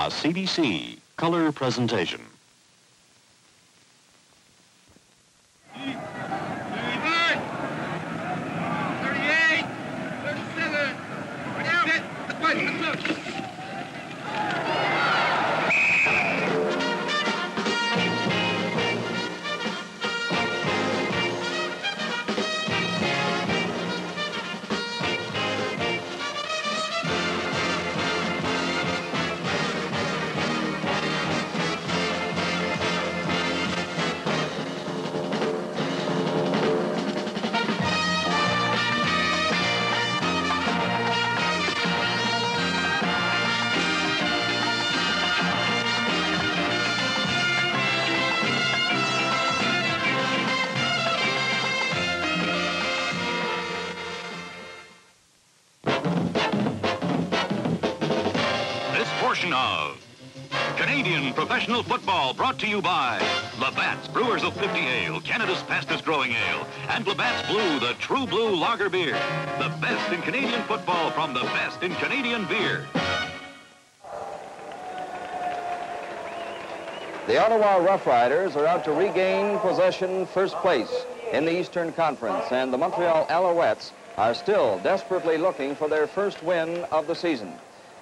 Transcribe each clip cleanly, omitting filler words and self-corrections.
A CBC color presentation. Of Canadian professional football, brought to you by Labatt's Brewers of 50 Ale, Canada's fastest growing ale, and Labatt's Blue, the true blue lager beer. The best in Canadian football from the best in Canadian beer. The Ottawa Roughriders are out to regain possession first place in the Eastern Conference, and the Montreal Alouettes are still desperately looking for their first win of the season.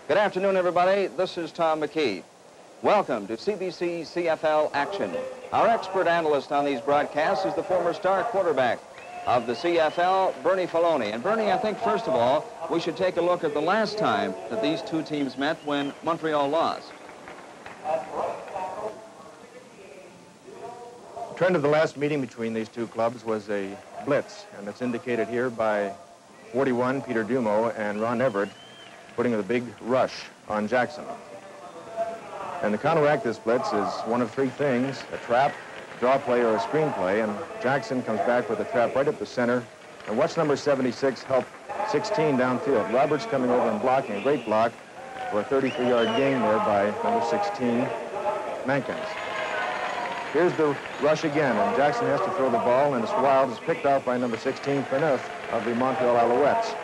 Good afternoon, everybody. This is Tom McKee. Welcome to CBC CFL Action. Our expert analyst on these broadcasts is the former star quarterback of the CFL, Bernie Filoni. And Bernie, I think, first of all, we should take a look at the last time that these two teams met when Montreal lost. The trend of the last meeting between these two clubs was a blitz, and it's indicated here by 41, Peter Dumo, and Ron Everett, putting a big rush on Jackson. And to counteract this blitz is one of three things: a trap, draw play, or a screenplay. And Jackson comes back with a trap right up the center. And watch number 76 help 16 downfield. Roberts coming over and blocking, a great block for a 33-yard gain there by number 16, Mankins. Here's the rush again, and Jackson has to throw the ball, and it's wild. It's picked out by number 16, Perneuf of the Montreal Alouettes.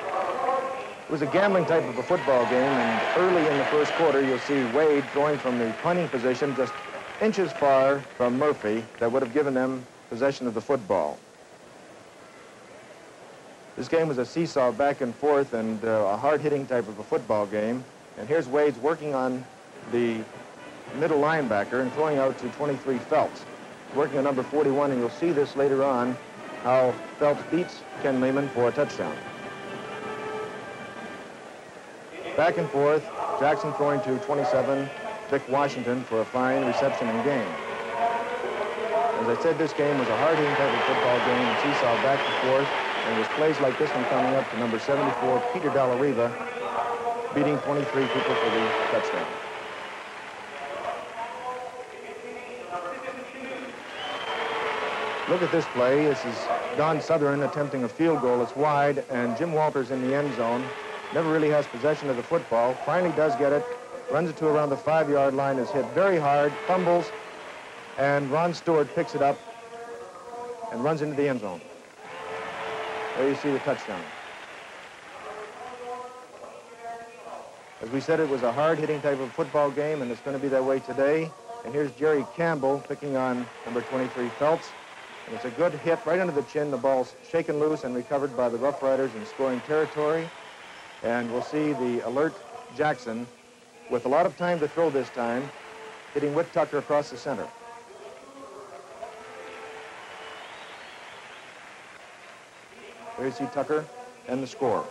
It was a gambling type of a football game, and early in the first quarter, you'll see Wade throwing from the punting position just inches far from Murphy that would have given them possession of the football. This game was a seesaw back and forth and a hard-hitting type of a football game. And here's Wade's working on the middle linebacker and throwing out to 23 Phelps, working on number 41, and you'll see this later on, how Phelps beats Ken Lehman for a touchdown. Back and forth, Jackson throwing to 27, Vic Washington, for a fine reception and gain. As I said, this game was a hard-hitting type of football game, and seesaw back and forth, and it was plays like this one coming up to number 74, Peter Dallariva, beating 23 people for the touchdown. Look at this play. This is Don Sutherland attempting a field goal. It's wide, and Jim Walters in the end zone. Never really has possession of the football. Finally does get it, runs it to around the 5-yard line, is hit very hard, fumbles, and Ron Stewart picks it up and runs into the end zone. There you see the touchdown. As we said, it was a hard-hitting type of football game, and it's going to be that way today. And here's Jerry Campbell picking on number 23, Phelps. And it's a good hit right under the chin. The ball's shaken loose and recovered by the Roughriders in scoring territory. And we'll see the alert Jackson, with a lot of time to throw this time, hitting Whit Tucker across the center. There you see Tucker and the score.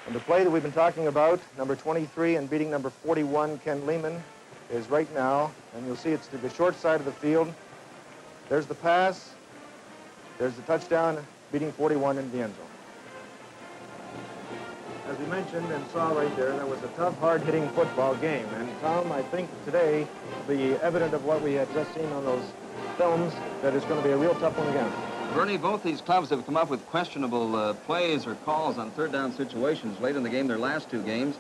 And the play that we've been talking about, number 23 and beating number 41, Ken Lehman, is right now, and you'll see it's to the short side of the field. There's the pass. There's the touchdown, beating 41 in the end zone. As we mentioned and saw right there, that was a tough, hard-hitting football game. And Tom, I think today, the evidence of what we had just seen on those films, that it's going to be a real tough one again. Bernie, both these clubs have come up with questionable plays or calls on third-down situations late in the game, their last two games.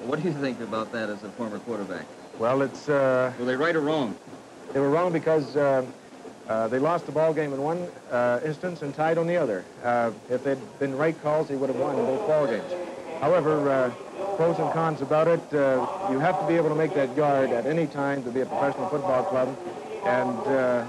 What do you think about that as a former quarterback? Well, it's... Were they right or wrong? They were wrong because they lost the ball game in one instance and tied on the other. If they'd been right calls, they would have won in both ball games. However, pros and cons about it. You have to be able to make that yard at any time to be a professional football club. And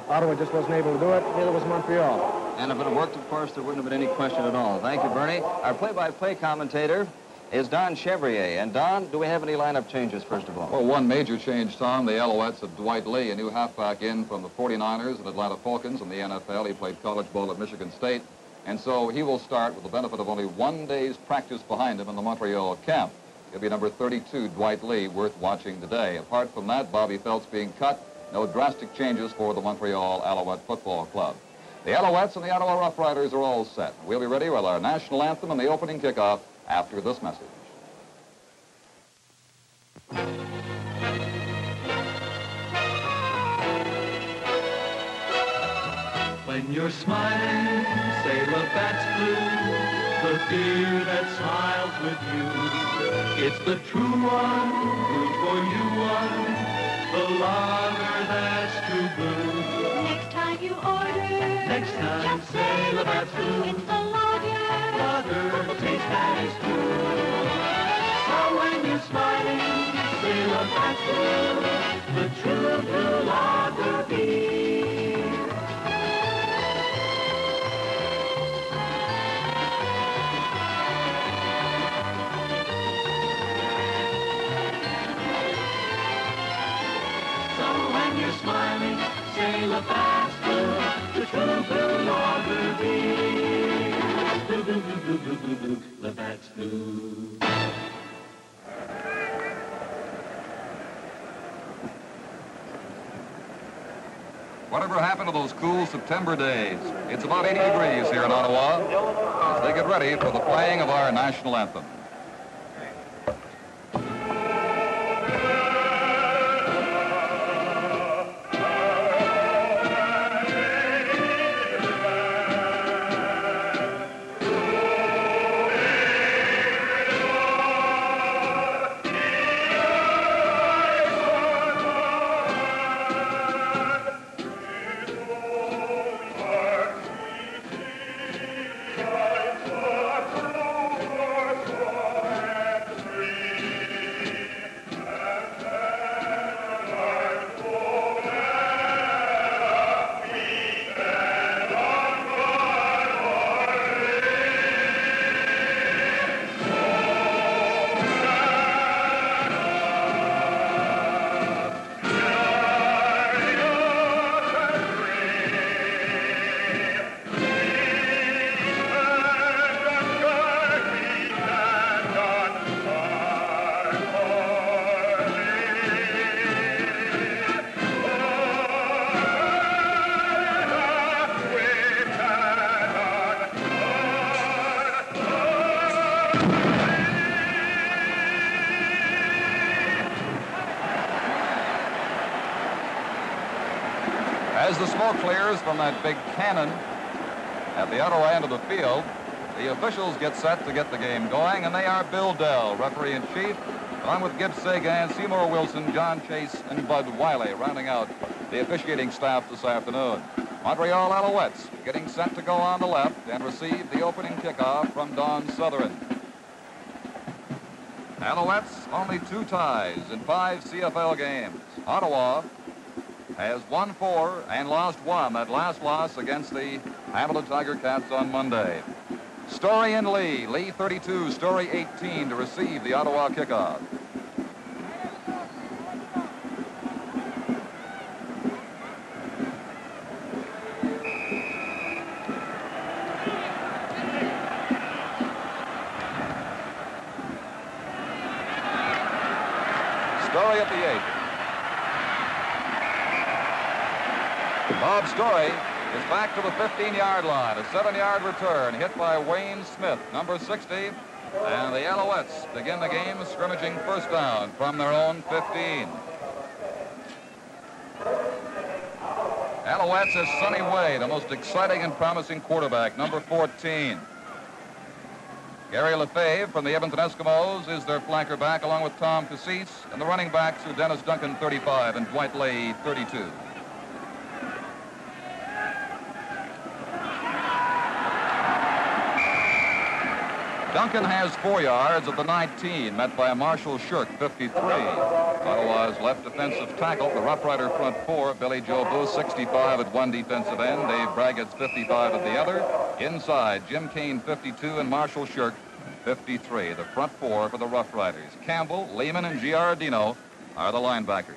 Ottawa just wasn't able to do it. Neither was Montreal. And if it worked, of course, there wouldn't have been any question at all. Thank you, Bernie. Our play-by-play commentator is Don Chevrier. And Don, do we have any lineup changes, first of all? Well, one major change, Tom. The Alouettes of Dwight Lee, a new halfback in from the 49ers and Atlanta Falcons in the NFL. He played college ball at Michigan State. And so he will start with the benefit of only 1 day's practice behind him in the Montreal camp. He'll be number 32, Dwight Lee, worth watching today. Apart from that, Bobby Felt's being cut. No drastic changes for the Montreal Alouette Football Club. The Alouettes and the Ottawa Roughriders are all set. We'll be ready with our national anthem and the opening kickoff after this message. When you're smiling, say Labatt's blue, the beer that smiles with you. It's the true one, brewed for you one, the lager that's true blue. Next time you order, Next time, just say Labatt's blue. It's the lager. Lager taste that is true. So when you're smiling, say Labatt's blue, the true blue lager beer. Smiling, say Labatt's blue, the true blue lager beer. Blue, blue, blue, blue, blue, blue, blue, Labatt's blue. Whatever happened to those cool September days? It's about 80 degrees here in Ottawa as they get ready for the playing of our national anthem. As the smoke clears from that big cannon at the outer end of the field, the officials get set to get the game going, and they are Bill Dell, referee-in-chief, along with Gibbs Sagan, Seymour Wilson, John Chase, and Bud Wiley, rounding out the officiating staff this afternoon. Montreal Alouettes getting set to go on the left and receive the opening kickoff from Don Sutherland. Alouettes only 2 ties in 5 CFL games. Ottawa has won 4 and lost 1. That last loss against the Hamilton Tiger Cats on Monday. Story and Lee. Lee 32, Story 18 to receive the Ottawa kickoff. Story at the 8. Bob Story is back to the 15-yard line. A 7-yard return hit by Wayne Smith, number 60. And the Alouettes begin the game scrimmaging first down from their own 15. Alouettes is Sonny Way, the most exciting and promising quarterback, number 14. Gary Lefebvre from the Edmonton Eskimos is their flanker back, along with Tom Cassis, and the running backs are Dennis Duncan, 35, and Dwight Lee, 32. Duncan has 4 yards of the 19, met by Marshall Shirk, 53. Ottawa's left defensive tackle, the Rough Rider front four, Billy Joe Booth, 65 at one defensive end, Dave Braggett's 55 at the other. Inside, Jim Kane, 52, and Marshall Shirk, 53. The front four for the Rough Riders. Campbell, Lehman, and Giardino are the linebackers.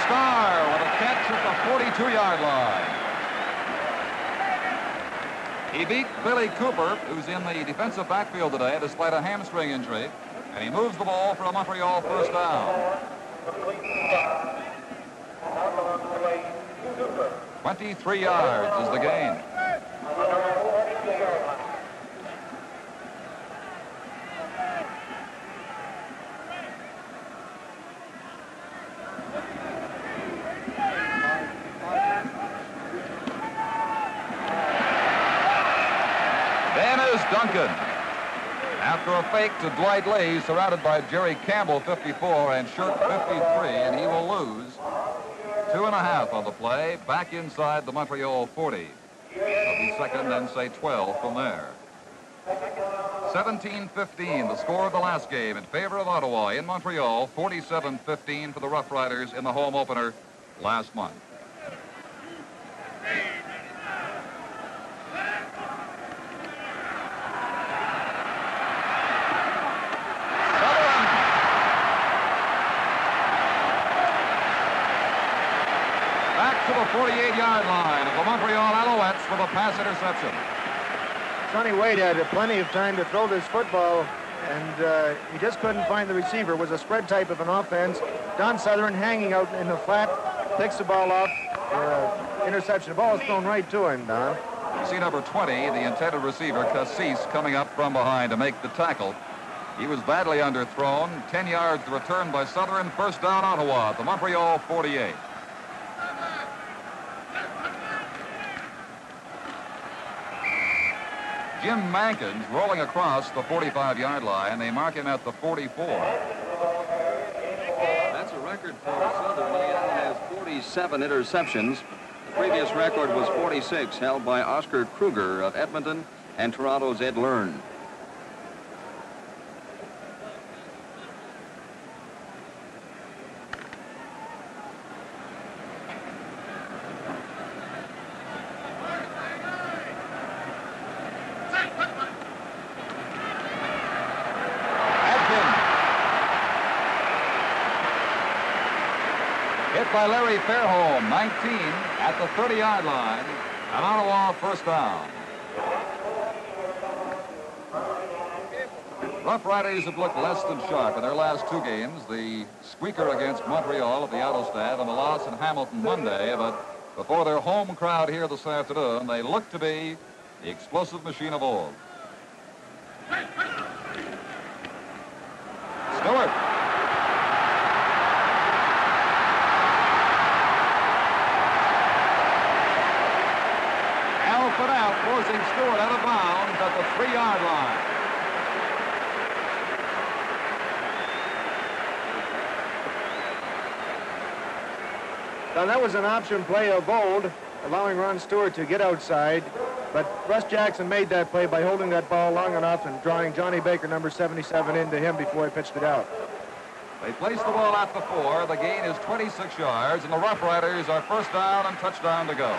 Starr with a catch at the 42-yard line. He beat Billy Cooper, who's in the defensive backfield today despite a hamstring injury, and he moves the ball for a Montreal first down. 23 yards is the gain. Duncan, after a fake to Dwight Lee, surrounded by Jerry Campbell, 54, and Shirk, 53, and he will lose 2.5 on the play, back inside the Montreal 40. They'll be second and say 12 from there. 17-15, the score of the last game in favor of Ottawa in Montreal, 47-15 for the Rough Riders in the home opener last month. To the 48-yard line of the Montreal Alouettes for the pass interception. Sonny Wade had plenty of time to throw this football, and he just couldn't find the receiver. It was a spread type of an offense. Don Sutherland hanging out in the flat, picks the ball off for interception. The ball is thrown right to him, Don. You see number 20, the intended receiver, Cassis, coming up from behind to make the tackle. He was badly underthrown. 10 yards to return by Sutherland. First down, Ottawa at the Montreal 48. Jim Mankins rolling across the 45-yard line. They mark him at the 44. That's a record for Southern. He has 47 interceptions. The previous record was 46, held by Oscar Kruger of Edmonton and Toronto's Ed Learn. Hit by Larry Fairholm, 19 at the 30-yard line, and Ottawa first down. Rough Riders have looked less than sharp in their last two games, the squeaker against Montreal at the Autostad and the loss in Hamilton Monday, but before their home crowd here this afternoon, they look to be the explosive machine of old. Stewart. Put out, forcing Stewart out of bounds at the 3-yard line. Now that was an option play of old, allowing Ron Stewart to get outside, but Russ Jackson made that play by holding that ball long enough and drawing Johnny Baker, number 77, into him before he pitched it out. They placed the ball at the 4. The gain is 26 yards, and the Rough Riders are first down and touchdown to go.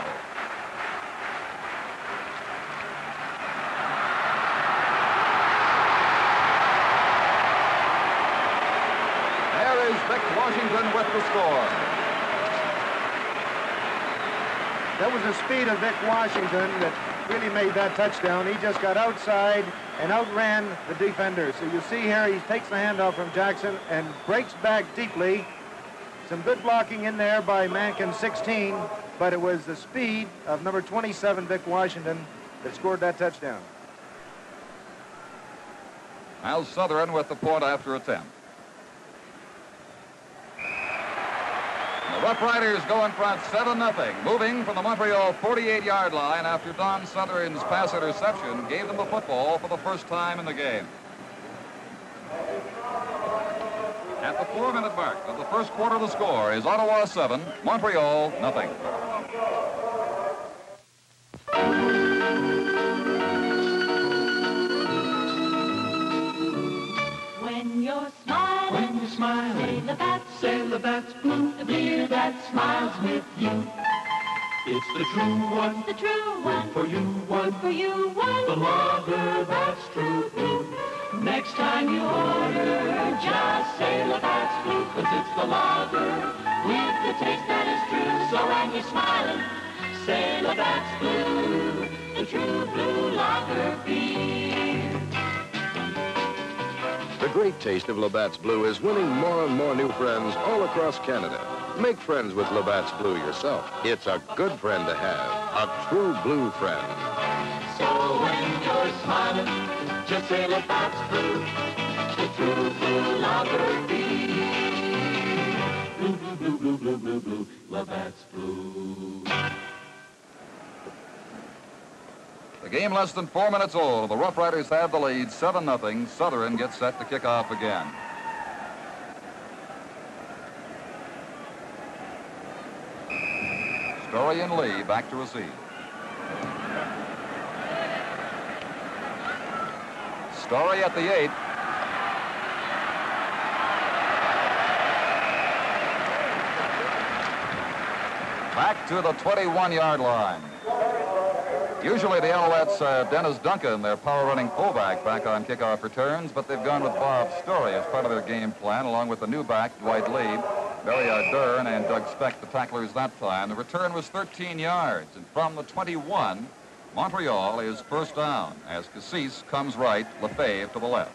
Vic Washington with the score. That was the speed of Vic Washington that really made that touchdown. He just got outside and outran the defender. So you see here, he takes the handoff from Jackson and breaks back deeply. Some good blocking in there by Mankin, 16, but it was the speed of number 27, Vic Washington, that scored that touchdown. Al Sutherland with the point after attempt. The Rough Riders go in front 7-0, moving from the Montreal 48-yard line after Don Sutherland's pass interception gave them the football for the first time in the game. At At the 4-minute mark of the first quarter, the score is Ottawa 7, Montreal nothing. When you're smiling, say Labatt's blue, the beer that smiles with you. It's the true one, The true one, for you one, for you one. the lager that's true blue. Next time you order, just say Labatt's blue, 'cause it's the lager with the taste that is true. So when you're smiling, say Labatt's blue, the true blue lager beer. The great taste of Labatt's Blue is winning more and more new friends all across Canada. Make friends with Labatt's Blue yourself. It's a good friend to have, a true blue friend. So when you're smiling, just say Labatt's blue, the true blue lager beer. Blue, blue, blue, blue, blue, blue, blue, Labatt's blue. The game less than 4 minutes old. The Roughriders have the lead, 7-0. Southern gets set to kick off again. Story and Lee back to receive. Story at the 8. Back to the 21-yard line. Usually the Alouettes Dennis Duncan, their power-running fullback, back on kickoff returns, but they've gone with Bob Story as part of their game plan, along with the new back, Dwight Lee, Barry Ardern, and Doug Speck, the tacklers that time. The return was 13 yards, and from the 21, Montreal is first down as Cassis comes right, Lefebvre to the left.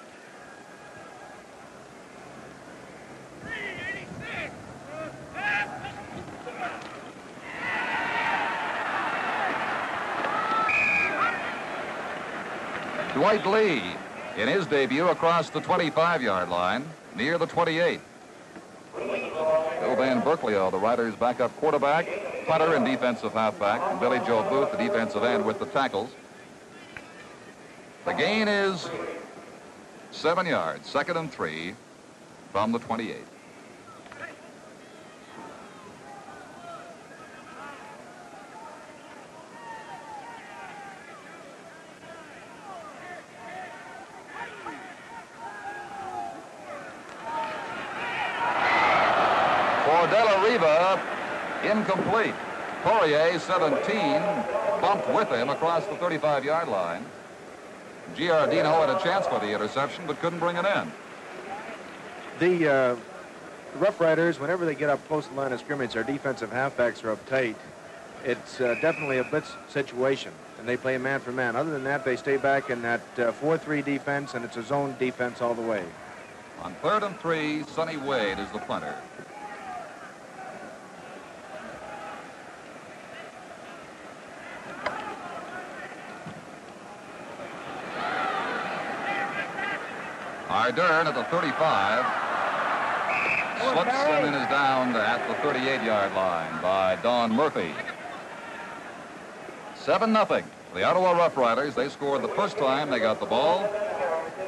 Dwight Lee in his debut across the 25-yard line near the 28. Bill Van Berkeley, the Riders' backup quarterback, punter and defensive halfback, and Billy Joe Booth, the defensive end, with the tackles. The gain is 7 yards, 2nd and 3 from the 28. Incomplete. Poirier, 17, bumped with him across the 35-yard line. Giardino had a chance for the interception, but couldn't bring it in. The Rough Riders, whenever they get up close to the line of scrimmage, their defensive halfbacks are uptight. It's definitely a blitz situation, and they play man for man. Other than that, they stay back in that 4-3 defense, and it's a zone defense all the way. On 3rd and 3, Sonny Wade is the punter. Ardern at the 35. Slips and is down at the 38-yard line by Don Murphy. 7-0. The Ottawa Roughriders, they scored the first time they got the ball.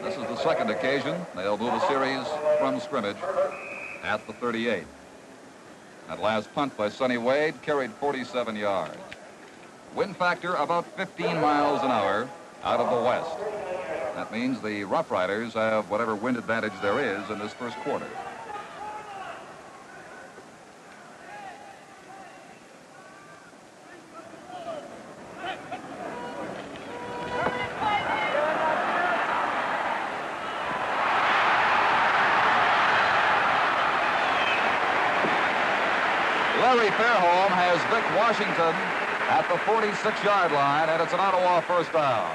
This is the second occasion. They'll move the series from scrimmage at the 38. That last punt by Sonny Wade carried 47 yards. Wind factor about 15 miles an hour out of the west. That means the Rough Riders have whatever wind advantage there is in this first quarter. Larry Fairholm has Vic Washington at the 46-yard line, and it's an Ottawa first down.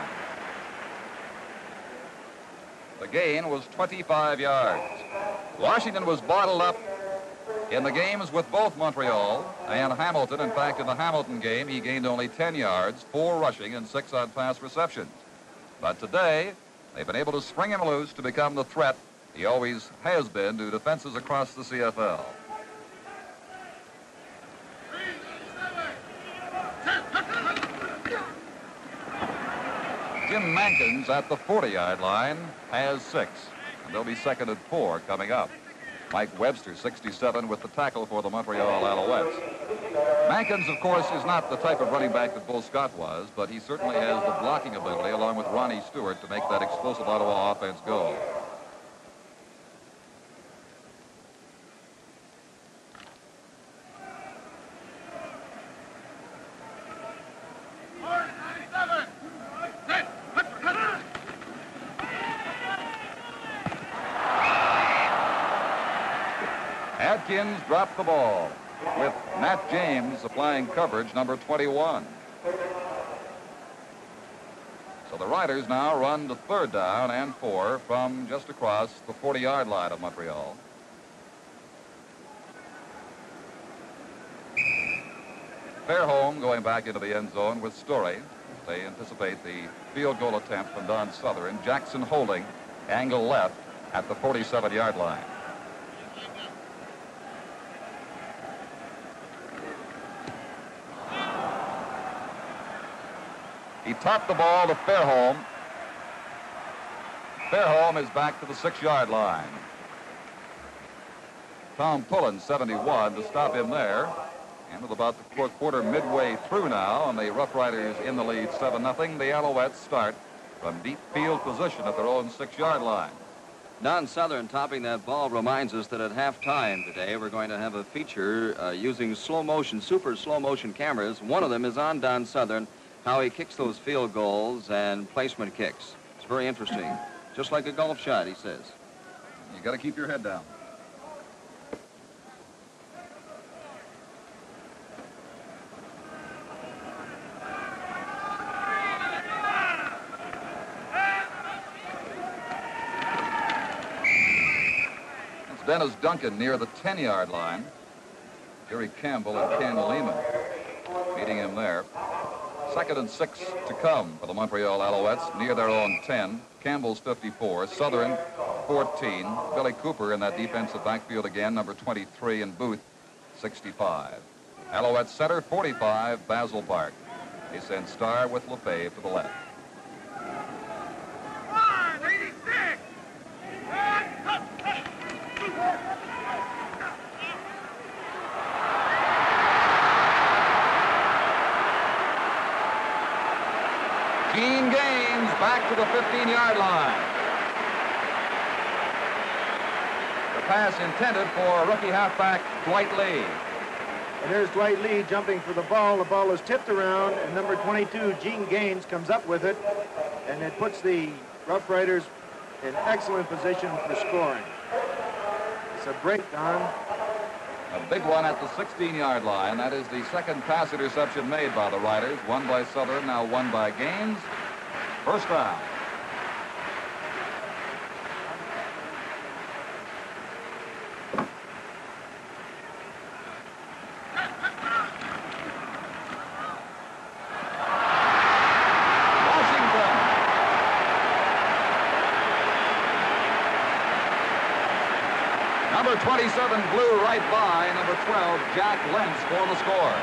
The gain was 25 yards. Washington was bottled up in the games with both Montreal and Hamilton. In fact, in the Hamilton game, he gained only 10 yards, 4 rushing, and 6 on pass receptions. But today, they've been able to spring him loose to become the threat he always has been to defenses across the CFL. Jim Mankins at the 40-yard line has 6, and they'll be 2nd and 4 coming up. Mike Webster, 67, with the tackle for the Montreal Alouettes. Mankins, of course, is not the type of running back that Bull Scott was, but he certainly has the blocking ability, along with Ronnie Stewart, to make that explosive Ottawa offense go. Adkins dropped the ball, with Matt James supplying coverage, number 21. So the Riders now run to 3rd down and 4 from just across the 40-yard line of Montreal. Fairholm going back into the end zone with Story. They anticipate the field goal attempt from Don Southern. Jackson holding, angle left at the 47-yard line. He topped the ball to Fairholm. Fairholm is back to the 6-yard line. Tom Pullen, 71, to stop him there. And with about the fourth quarter midway through now, and the Rough Riders in the lead 7-0, the Alouettes start from deep field position at their own 6-yard line. Don Southern topping that ball reminds us that at halftime today we're going to have a feature using super slow motion cameras. One of them is on Don Southern, how he kicks those field goals and placement kicks. It's very interesting. Just like a golf shot, he says. You got to keep your head down. It's Dennis Duncan near the 10-yard line. Jerry Campbell and Ken Lehman meeting him there. 2nd and 6 to come for the Montreal Alouettes near their own 10. Campbell's 54, Southern 14. Billy Cooper in that defensive backfield again, number 23, and Booth 65. Alouettes center 45, Basil Park. They send Starr with LeFay to the left. Gene Gaines back to the 15-yard line. The pass intended for rookie halfback Dwight Lee. And there's Dwight Lee jumping for the ball. The ball is tipped around, and number 22, Gene Gaines, comes up with it, and it puts the Rough Riders in excellent position for scoring. It's a break, Don. A big one at the 16-yard line. That is the second pass interception made by the Riders. One by Southern, now one by Gaines. First down. Number 27 blew right by number 12, Jack Lentz, for the score.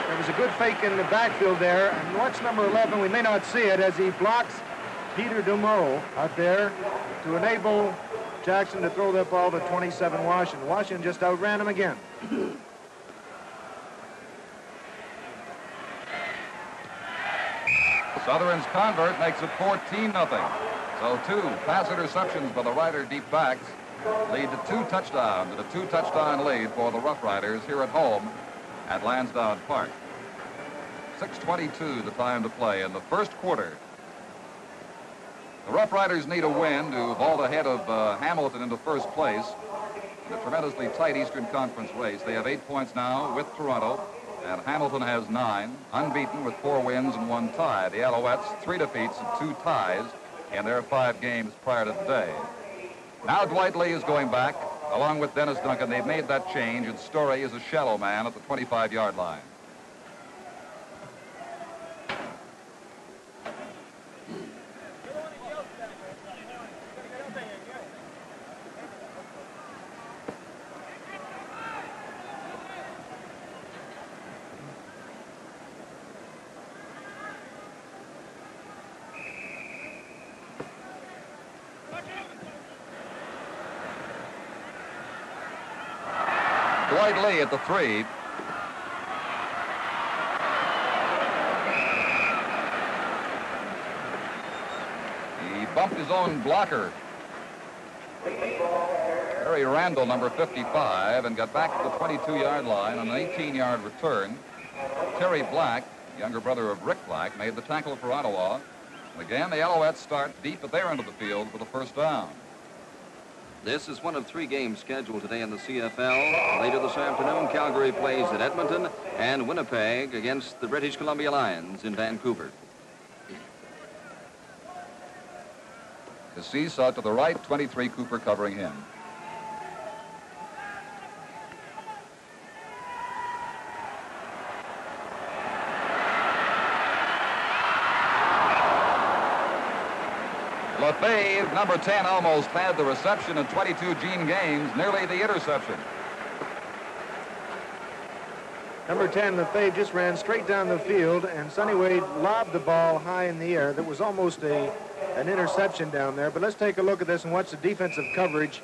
There was a good fake in the backfield there. And watch number 11. We may not see it as he blocks Peter Dumeau out there to enable Jackson to throw that ball to 27 Washington. Washington just outran him again. Southern's convert makes it 14-0. So 2 pass interceptions by the Rider deep backs lead to 2 touchdowns and a 2-touchdown lead for the Rough Riders here at home at Lansdowne Park. 6:22 the time to play in the first quarter. The Rough Riders need a win to vault ahead of Hamilton into first place in a tremendously tight Eastern Conference race. They have 8 points now with Toronto, and Hamilton has 9, unbeaten with 4 wins and 1 tie. The Alouettes, 3 defeats and 2 ties in their 5 games prior to today. Now Dwight Lee is going back, along with Dennis Duncan. They've made that change, and Story is a shallow man at the 25-yard line. Dwight Lee at the 3. He bumped his own blocker, Harry Randall, number 55, and got back to the 22-yard line on an 18-yard return. Terry Black, younger brother of Rick Black, made the tackle for Ottawa. And again, the Alouettes start deep at their end of the field for the first down. This is one of 3 games scheduled today in the CFL. Later this afternoon, Calgary plays at Edmonton and Winnipeg against the British Columbia Lions in Vancouver. Seesaw to the right, 23 Cooper covering him. Lefebvre, number 10, almost had the reception in 22 Gene games, nearly the interception. Number 10, Lefebvre, just ran straight down the field, and Sonny Wade lobbed the ball high in the air. That was almost an interception down there. But let's take a look at this and watch the defensive coverage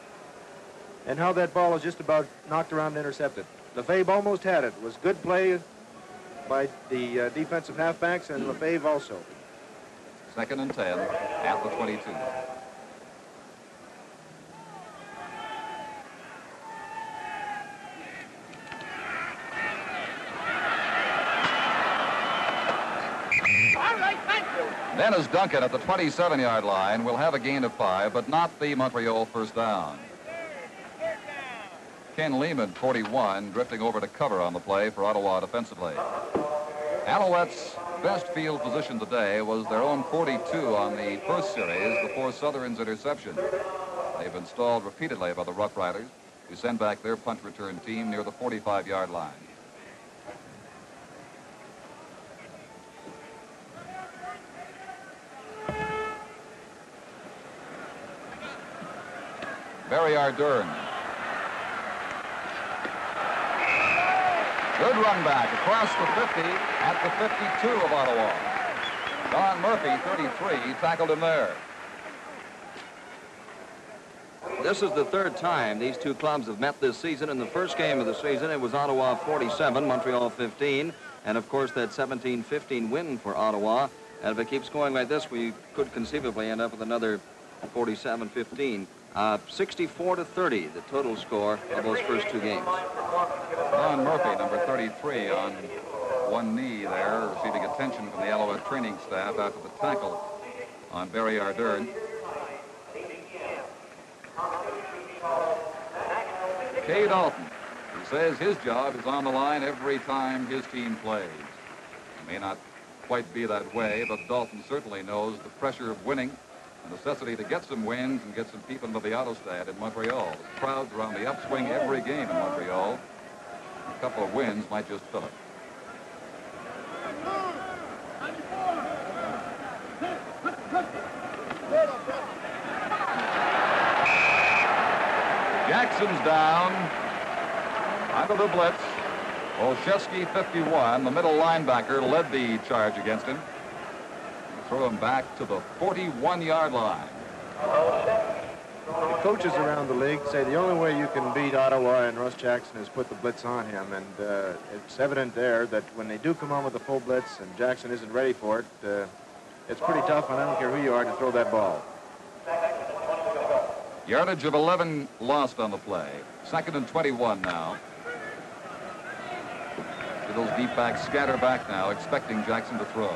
and how that ball was just about knocked around and intercepted. Lefebvre almost had it. It was good play by the defensive halfbacks and Lefebvre also. 2nd and 10 at the 22. Dennis Duncan at the 27-yard line will have a gain of 5, but not the Montreal first down. Ken Lehman, 41, drifting over to cover on the play for Ottawa defensively. Alouettes' best field position today was their own 42 on the first series before Southern's interception. They've been stalled repeatedly by the Roughriders, who send back their punt return team near the 45-yard line. Barry Ardern. Good run back across the 50 at the 52 of Ottawa. Don Murphy, 33, tackled him there. This is the 3rd time these 2 clubs have met this season. In the first game of the season, it was Ottawa 47, Montreal 15, and of course that 17-15 win for Ottawa. And if it keeps going like this, we could conceivably end up with another 47-15. 64-30, the total score of those first 2 games. Don Murphy, number 33, on one knee there, receiving attention from the Alouette training staff after the tackle on Barry Ardern. Kay Dalton, who says his job is on the line every time his team plays. It may not quite be that way, but Dalton certainly knows the pressure of winning, the necessity to get some wins and get some people into the Autostad in Montreal. The crowds are on the upswing every game in Montreal. A couple of wins might just fill it. Jackson's down under the blitz. Olszewski, 51, the middle linebacker, led the charge against him. Throw him back to the 41-yard line. The coaches around the league say the only way you can beat Ottawa and Russ Jackson is put the blitz on him, and it's evident there that when they do come on with a full blitz and Jackson isn't ready for it, it's pretty tough, and I don't care who you are, to throw that ball. Yardage of 11 lost on the play. 2nd and 21 now. Those deep backs scatter back now, expecting Jackson to throw.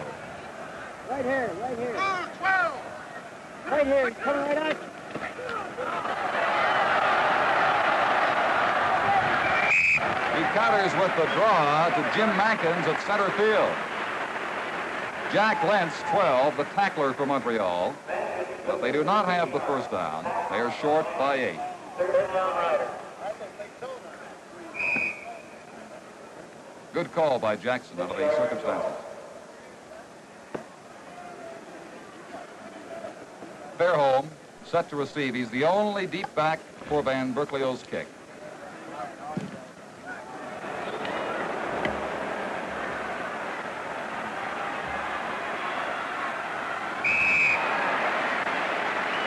Right here, right here. 12. Right here, coming right at you. He counters with the draw to Jim Mankins at center field. Jack Lentz, 12, the tackler for Montreal. But they do not have the first down. They are short by 8. Good call by Jackson under the circumstances. Fairholm set to receive. He's the only deep back for Van Berkelio's kick.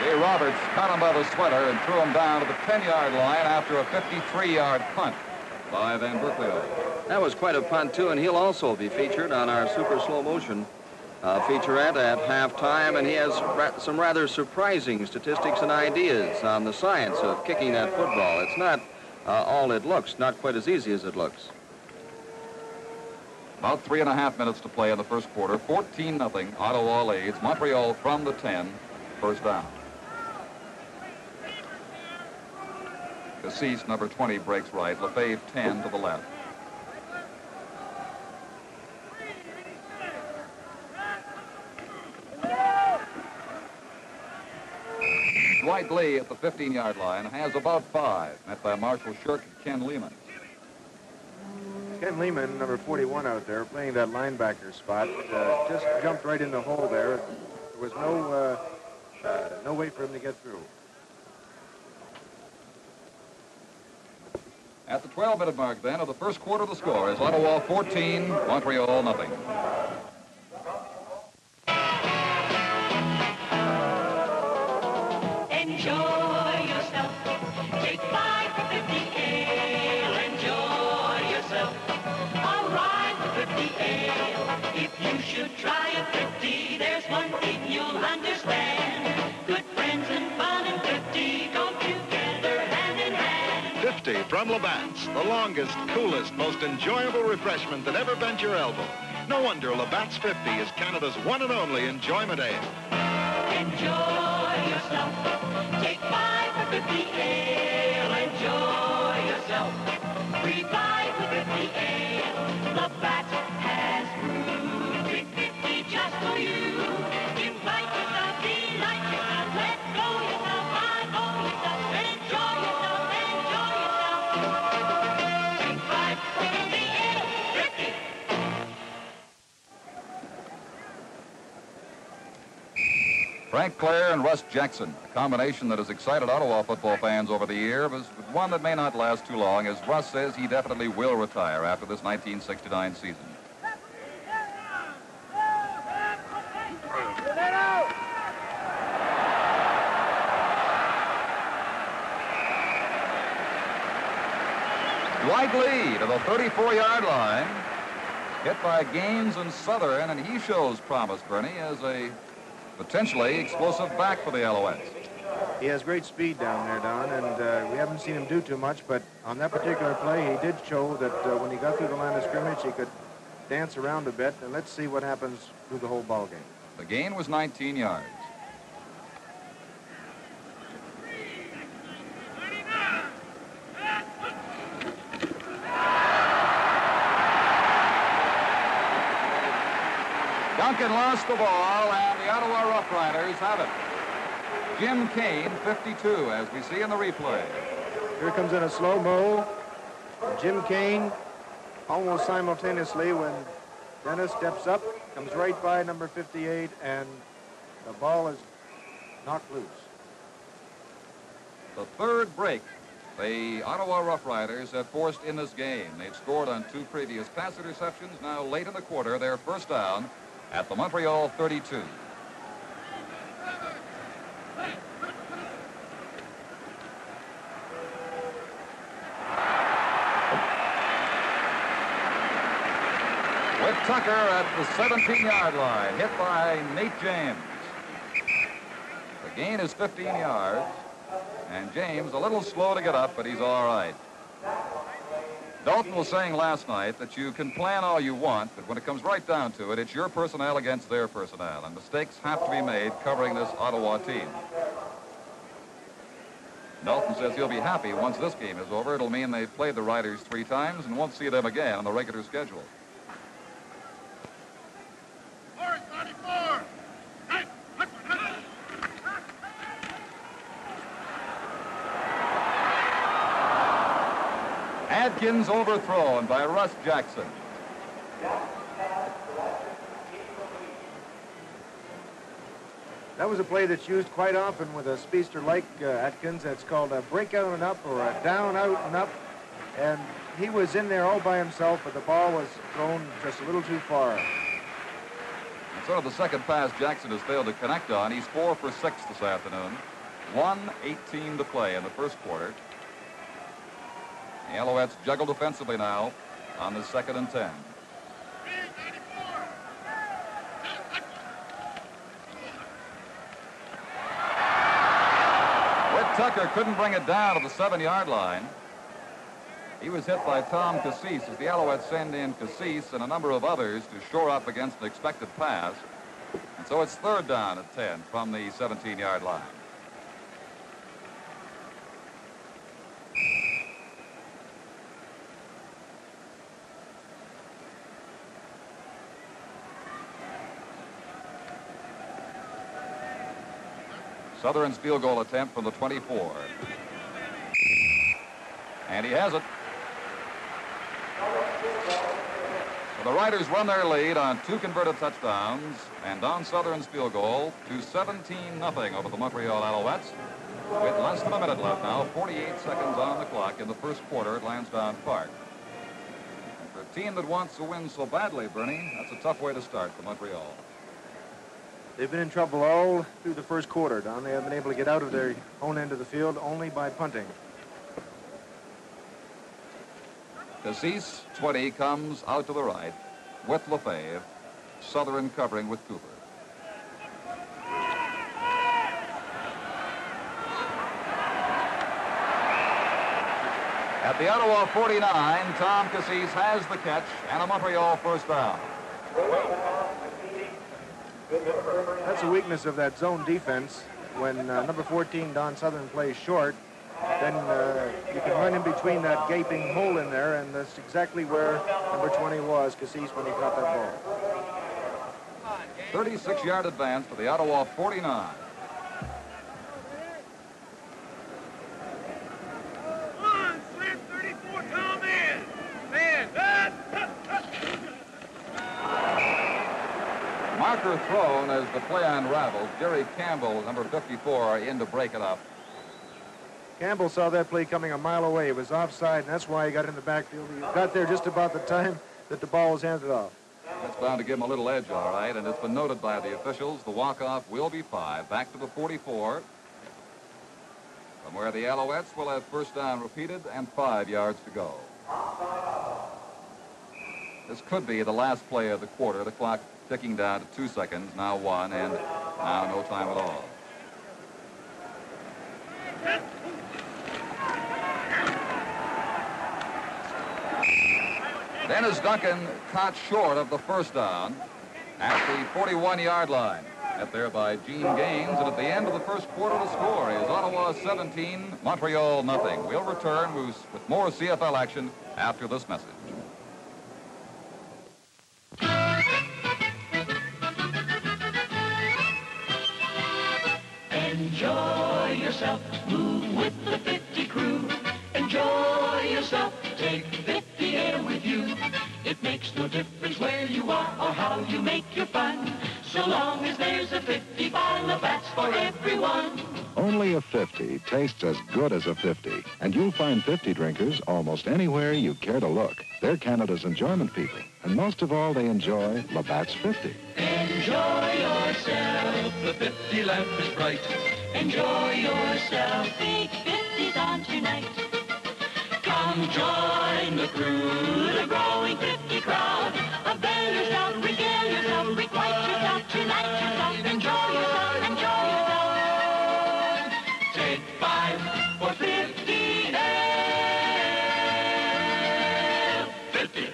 Ray Roberts caught him by the sweater and threw him down to the 10-yard line after a 53-yard punt. by Van Berkeley. That was quite a punt, too, and he'll also be featured on our super slow motion featurette at halftime, and he has some rather surprising statistics and ideas on the science of kicking that football. It's not all it looks, not quite as easy as it looks. About 3.5 minutes to play in the first quarter. 14-0. Ottawa leads. Montreal from the 10. First down. Cassis, number 20, breaks right. Lefebvre, 10 to the left. Dwight Lee at the 15-yard line has about 5. Met by Marshall Shirk and Ken Lehman. Ken Lehman, number 41 out there, playing that linebacker spot, just jumped right in the hole there. There was no way for him to get through. At the 12-minute mark, then, of the first quarter, the score is Ottawa 14, Montreal nothing. Enjoy yourself. Take 5 for 50 ale. Enjoy yourself. All right for 50 ale. If you should try a 50, there's one thing you'll understand. Good friends and fun and 50 go together hand in hand. 50 from Labatt's, the longest, coolest, most enjoyable refreshment that ever bent your elbow. No wonder Labatt's 50 is Canada's one and only enjoyment ale. Enjoy yourself. Take 5 for 50 ale. Enjoy yourself. Free 5 for 50 ale. Labatt has brewed 50 just for you. Invite yourself, delight yourself, let go yourself, go yourself, enjoy yourself, enjoy yourself. Take 5 for 50 ale. 50. Frank Clare and Russ Jackson, a combination that has excited Ottawa football fans over the year, but one that may not last too long, as Russ says he definitely will retire after this 1969 season. Dwight Lee to the 34-yard line, hit by Gaines and Southern, and he shows promise, Bernie, as a potentially explosive back for the Alouettes. He has great speed down there, Don, and we haven't seen him do too much, but on that particular play, he did show that when he got through the line of scrimmage, he could dance around a bit, and let's see what happens through the whole ball game. The gain was 19 yards. Duncan lost the ball, and the Ottawa Roughriders have it. Jim Kane, 52, as we see in the replay. Here comes in a slow-mo. Jim Kane, almost simultaneously when Dennis steps up, comes right by number 58, and the ball is knocked loose. The third break the Ottawa Roughriders have forced in this game. They've scored on 2 previous pass interceptions. Now, late in the quarter, their first down at the Montreal 32. With Tucker at the 17-yard line, hit by Nate James. The gain is 15 yards, and James a little slow to get up, but he's all right. Dalton was saying last night that you can plan all you want, but when it comes right down to it, it's your personnel against their personnel, and mistakes have to be made covering this Ottawa team. Dalton says he'll be happy once this game is over. It'll mean they've played the Riders 3 times and won't see them again on the regular schedule. Adkins overthrown by Russ Jackson. That was a play that's used quite often with a speedster like Atkins. That's called a break out and up or a down, out, and up. And he was in there all by himself, but the ball was thrown just a little too far. And sort of the second pass Jackson has failed to connect on. He's 4 for 6 this afternoon. 1:18 to play in the first quarter. The Alouettes juggle defensively now on the 2nd and 10. Tucker couldn't bring it down to the 7-yard line. He was hit by Tom Cassis as the Alouettes send in Cassis and a number of others to shore up against an expected pass. And so it's 3rd down at 10 from the 17-yard line. Southern's field goal attempt from the 24. And he has it. So the Riders run their lead on 2 converted touchdowns and Don Southern's field goal to 17-0 over the Montreal Alouettes. With less than a minute left now, 48 seconds on the clock in the first quarter at Lansdowne Park. And for a team that wants to win so badly, Bernie, that's a tough way to start for Montreal. They've been in trouble all through the first quarter, Don. They haven't been able to get out of their own end of the field only by punting. Cassis, 20, comes out to the right with Lefebvre. Southern covering with Cooper. At the Ottawa 49, Tom Cassis has the catch and a Montreal first down. That's a weakness of that zone defense. When number 14, Don Southern, plays short, then you can run in between that gaping hole in there, and that's exactly where number 20 was, Cassis, when he caught that ball. 36-yard advance for the Ottawa 49. Marker thrown as the play unravels. Jerry Campbell, number 54, in to break it up. Campbell saw that play coming a mile away. It was offside, and that's why he got in the backfield. He got there just about the time that the ball was handed off. That's bound to give him a little edge, all right, and it's been noted by the officials. The walk-off will be 5. Back to the 44. From where the Alouettes will have first down repeated and 5 yards to go. This could be the last play of the quarter. The clock ticking down to 2 seconds, now 1, and now no time at all. Dennis Duncan caught short of the first down at the 41-yard line. Met there by Gene Gaines, and at the end of the first quarter, the score is Ottawa 17, Montreal nothing. We'll return with more CFL action after this message. Enjoy yourself, move with the 50 crew. Enjoy yourself, take 50 air with you. It makes no difference where you are or how you make your fun, so long as there's a 50 by Labatt's for everyone. Only a 50 tastes as good as a 50, and you'll find 50 drinkers almost anywhere you care to look. They're Canada's enjoyment people, and most of all, they enjoy Labatt's 50. Enjoy yourself, the 50 lamp is bright. Enjoy yourself, big 50's on tonight. Come join the crew, the growing 50 crowd. Avail yourself, regale yourself, requite yourself, tonight yourself. Enjoy yourself, enjoy yourself. Take 5 for 50 air. 50.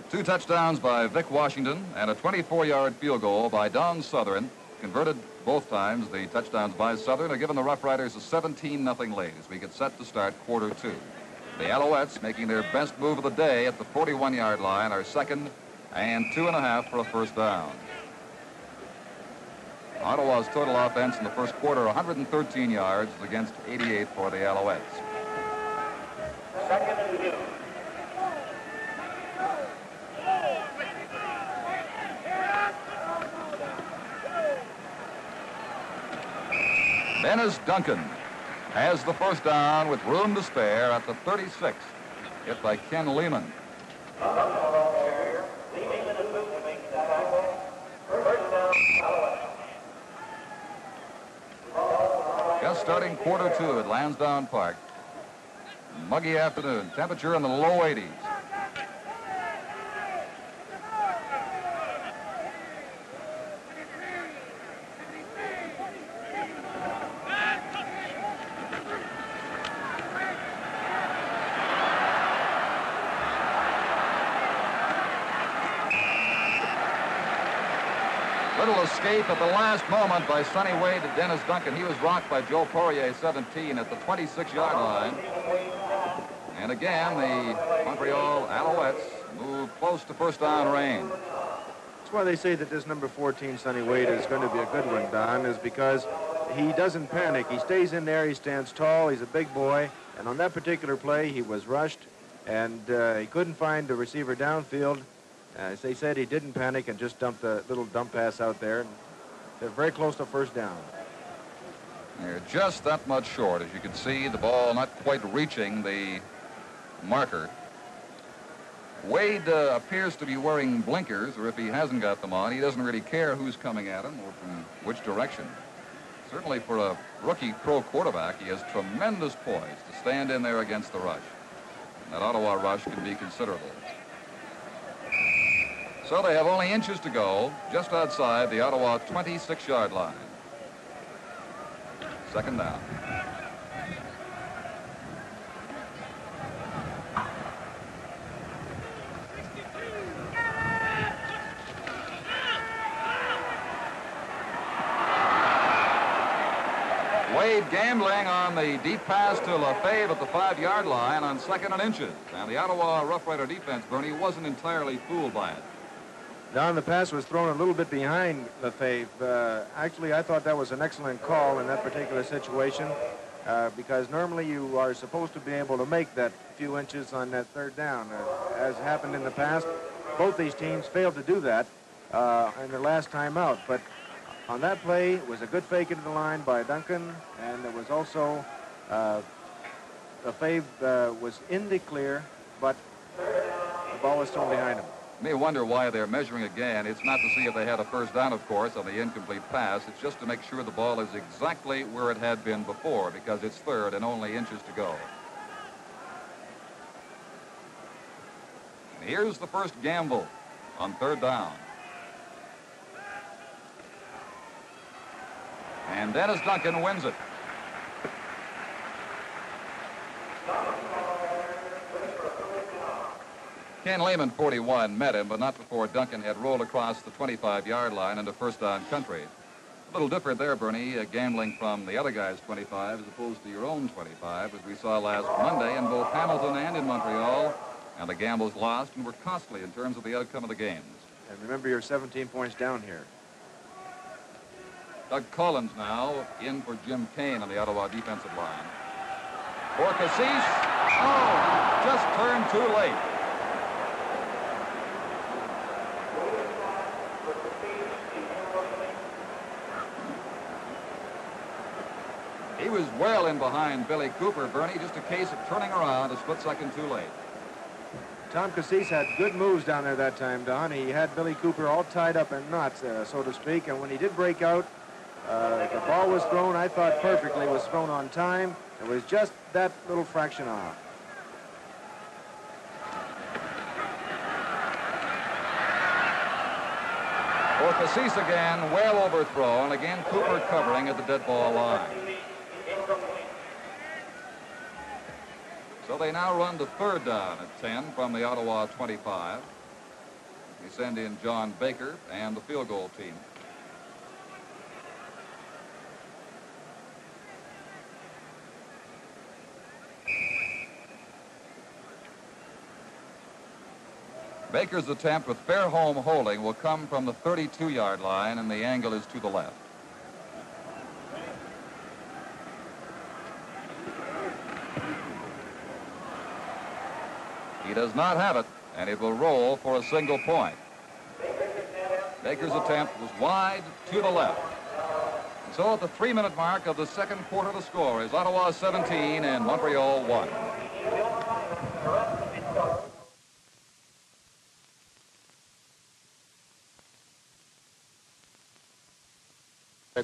2 touchdowns by Vic Washington and a 24-yard field goal by Don Southern. Converted both times. The touchdowns by Southern are given the Roughriders a 17-0 lead as we get set to start quarter 2. The Alouettes making their best move of the day at the 41-yard line are 2nd and 2.5 for a first down. Ottawa's total offense in the first quarter, 113 yards against 88 for the Alouettes. 2nd and 2. Dennis Duncan has the first down with room to spare at the 36. Hit by Ken Lehman. Just starting quarter 2 at Lansdowne Park. Muggy afternoon, temperature in the low 80s. Little escape at the last moment by Sonny Wade to Dennis Duncan. He was rocked by Joe Poirier, 17, at the 26-yard line. And again, the Montreal Alouettes move close to first down range. That's why they say that this number 14, Sonny Wade, is going to be a good one, Don, is because he doesn't panic. He stays in there, he stands tall, he's a big boy, and on that particular play, he was rushed, and he couldn't find the receiver downfield. As they said, he didn't panic and just dumped a little dump pass out there. They're very close to first down. They're just that much short. As you can see, the ball not quite reaching the marker. Wade appears to be wearing blinkers, or if he hasn't got them on, he doesn't really care who's coming at him or from which direction. Certainly for a rookie pro quarterback, he has tremendous poise to stand in there against the rush. And that Ottawa rush can be considerable. So they have only inches to go, just outside the Ottawa 26-yard line. Second down. Wade gambling on the deep pass to Lefebvre at the 5-yard line on 2nd and inches. And the Ottawa Rough Rider defense, Bernie, wasn't entirely fooled by it. Don, the pass was thrown a little bit behind Lefebvre. Actually, I thought that was an excellent call in that particular situation because normally you are supposed to be able to make that few inches on that third down. As happened in the past, both these teams failed to do that in their last time out. But on that play, it was a good fake into the line by Duncan, and there was also Lefebvre was in the clear, but the ball was thrown behind him. You may wonder why they're measuring again. It's not to see if they had a first down, of course, on the incomplete pass. It's just to make sure the ball is exactly where it had been before, because it's third and only inches to go. And here's the first gamble on third down. And Dennis Duncan wins it. Ken Lehman, 41, met him, but not before Duncan had rolled across the 25-yard line into first down country. A little different there, Bernie, gambling from the other guy's 25 as opposed to your own 25, as we saw last Monday in both Hamilton and in Montreal. And the gambles lost and were costly in terms of the outcome of the games. And remember, you're 17 points down here. Doug Collins now in for Jim Kane on the Ottawa defensive line. For Cassis, oh, just turned too late. He was well in behind Billy Cooper, Bernie, just a case of turning around a split second too late. Tom Cassis had good moves down there that time, Don. He had Billy Cooper all tied up in knots, so to speak, and when he did break out, the ball was thrown, I thought perfectly, was thrown on time. It was just that little fraction off. For Cassis again, well overthrown. Again, Cooper covering at the dead ball line. So they now run to third down at 10 from the Ottawa 25. They send in John Baker and the field goal team. Baker's attempt with fair home holding will come from the 32-yard line, and the angle is to the left. He does not have it, and it will roll for a single point. Baker's attempt was wide to the left. And so at the 3-minute mark of the second quarter, the score is Ottawa 17 and Montreal 1.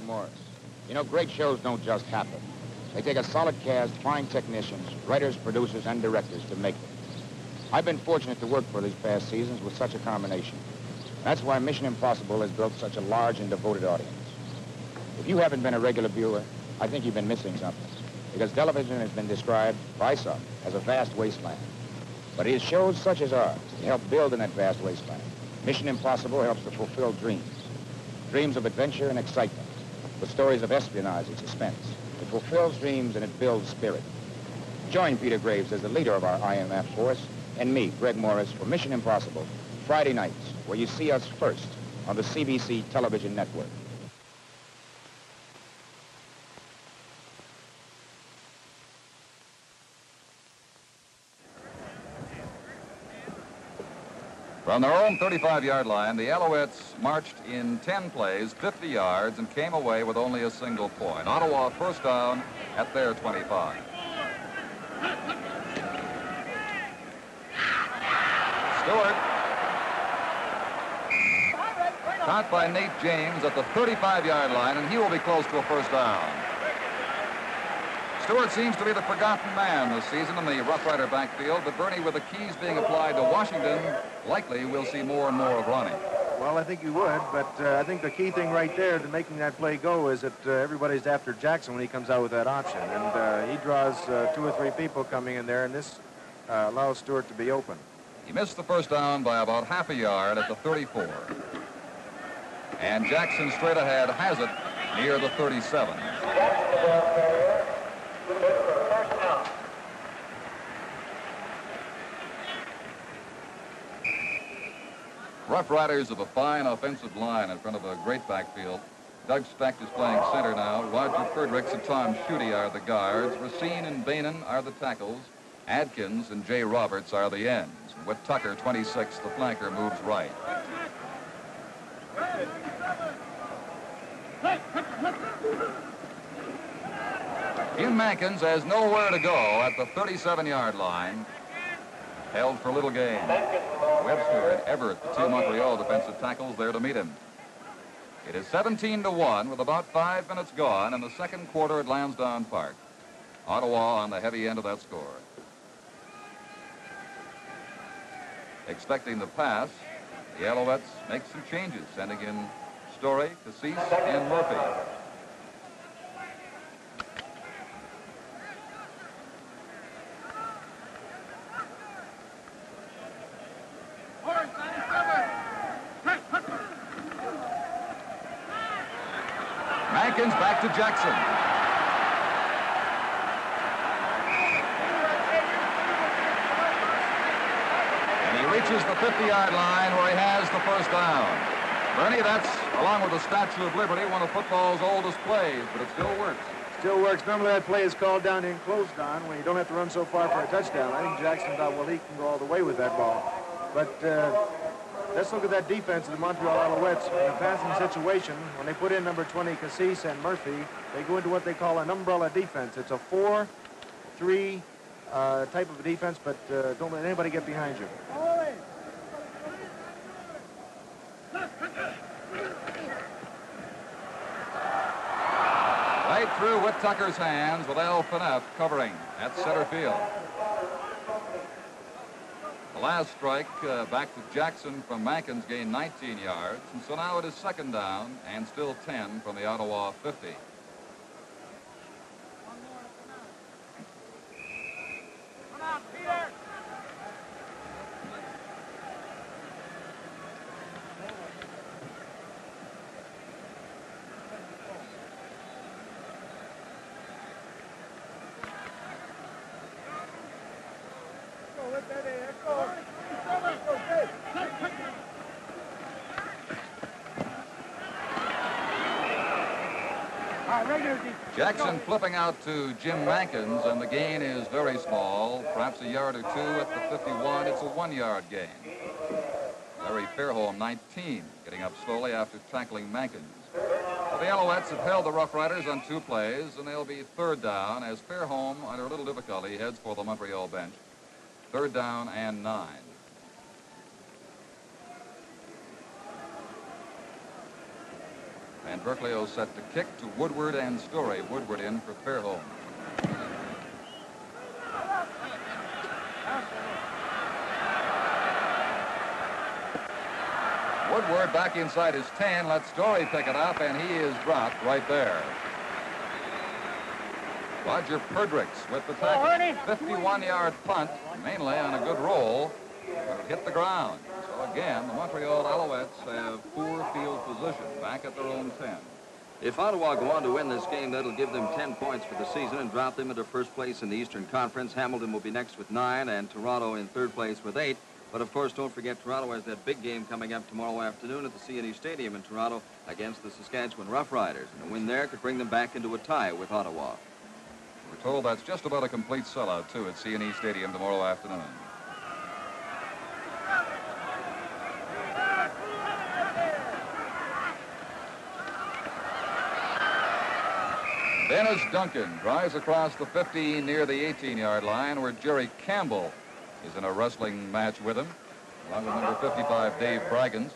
Morris. You know, great shows don't just happen. They take a solid cast, fine technicians, writers, producers, and directors to make them. I've been fortunate to work for these past seasons with such a combination. That's why Mission Impossible has built such a large and devoted audience. If you haven't been a regular viewer, I think you've been missing something, because television has been described by some as a vast wasteland. But it is shows such as ours that help build in that vast wasteland. Mission Impossible helps to fulfill dreams. Dreams of adventure and excitement, with stories of espionage and suspense. It fulfills dreams and it builds spirit. Join Peter Graves as the leader of our IMF force, and me, Greg Morris, for Mission Impossible, Friday nights, where you see us first on the CBC television network. From their own 35-yard line, the Alouettes marched in 10 plays, 50 yards, and came away with only a single point. Ottawa first down at their 25. Stewart. Caught by Nate James at the 35-yard line, and he will be close to a first down. Stewart seems to be the forgotten man this season in the Rough Rider backfield, but Bernie, with the keys being applied to Washington, likely we'll see more and more of Ronnie. Well, I think you would, but I think the key thing right there to making that play go is that everybody's after Jackson when he comes out with that option. And he draws 2 or 3 people coming in there, and this allows Stewart to be open. He missed the first down by about half a yard at the 34. And Jackson straight ahead has it near the 37. Rough Riders have a fine offensive line in front of a great backfield. Doug Specht is playing center now. Roger Fredericks and Tom Schutte are the guards. Racine and Bainan are the tackles. Adkins and Jay Roberts are the ends. With Tucker, 26, the flanker, moves right. Jim Mankins has nowhere to go at the 37-yard line. Held for little gain. Webster and Everett, the 2 Montreal defensive tackles, there to meet him. It is 17-1 with about 5 minutes gone in the second quarter at Lansdowne Park. Ottawa on the heavy end of that score. Expecting the pass, the Alouettes make some changes, sending in Story, Cassis, and Murphy. Mankins back to Jackson. And he reaches the 50-yard line where he has the first down. Bernie, that's, along with the Statue of Liberty, one of football's oldest plays, but it still works. Still works. Normally that play is called down and closed on when you don't have to run so far for a touchdown. I think Jackson thought, well, he can go all the way with that ball. But let's look at that defense of the Montreal Alouettes. In a passing situation, when they put in number 20, Cassis and Murphy, they go into what they call an umbrella defense. It's a 4-3 type of a defense, but don't let anybody get behind you. Right through Whit Tucker's hands with Al Fineff covering at center field. The last strike back to Jackson from Mankins gained 19 yards, and so now it is second down and still 10 from the Ottawa 50. Come on, Peter! Jackson flipping out to Jim Mankins, and the gain is very small, perhaps a yard or 2 at the 51. It's a 1-yard gain. Larry Fairholm, 19, getting up slowly after tackling Mankins. Well, the Alouettes have held the Rough Riders on 2 plays, and they'll be third down as Fairholm, under a little difficulty, heads for the Montreal bench. Third down and 9. And Berkeley set to kick to Woodward and Story. Woodward in for Fairholm. back inside his 10. Let Story pick it up, and he is dropped right there. Roger Perdrix with the tackle. 51-yard punt, mainly on a good roll, but it hit the ground. So again, the Montreal Alouettes have poor field position back at their own 10. If Ottawa go on to win this game, that'll give them 10 points for the season and drop them into first place in the Eastern Conference. Hamilton will be next with 9 and Toronto in third place with 8. But, of course, don't forget Toronto has that big game coming up tomorrow afternoon at the CNE Stadium in Toronto against the Saskatchewan Roughriders. And a win there could bring them back into a tie with Ottawa. We're told that's just about a complete sellout, too, at CNE Stadium tomorrow afternoon. Dennis Duncan drives across the 50 near the 18-yard line where Jerry Campbell is in a wrestling match with him, along with number 55, Dave Braggins.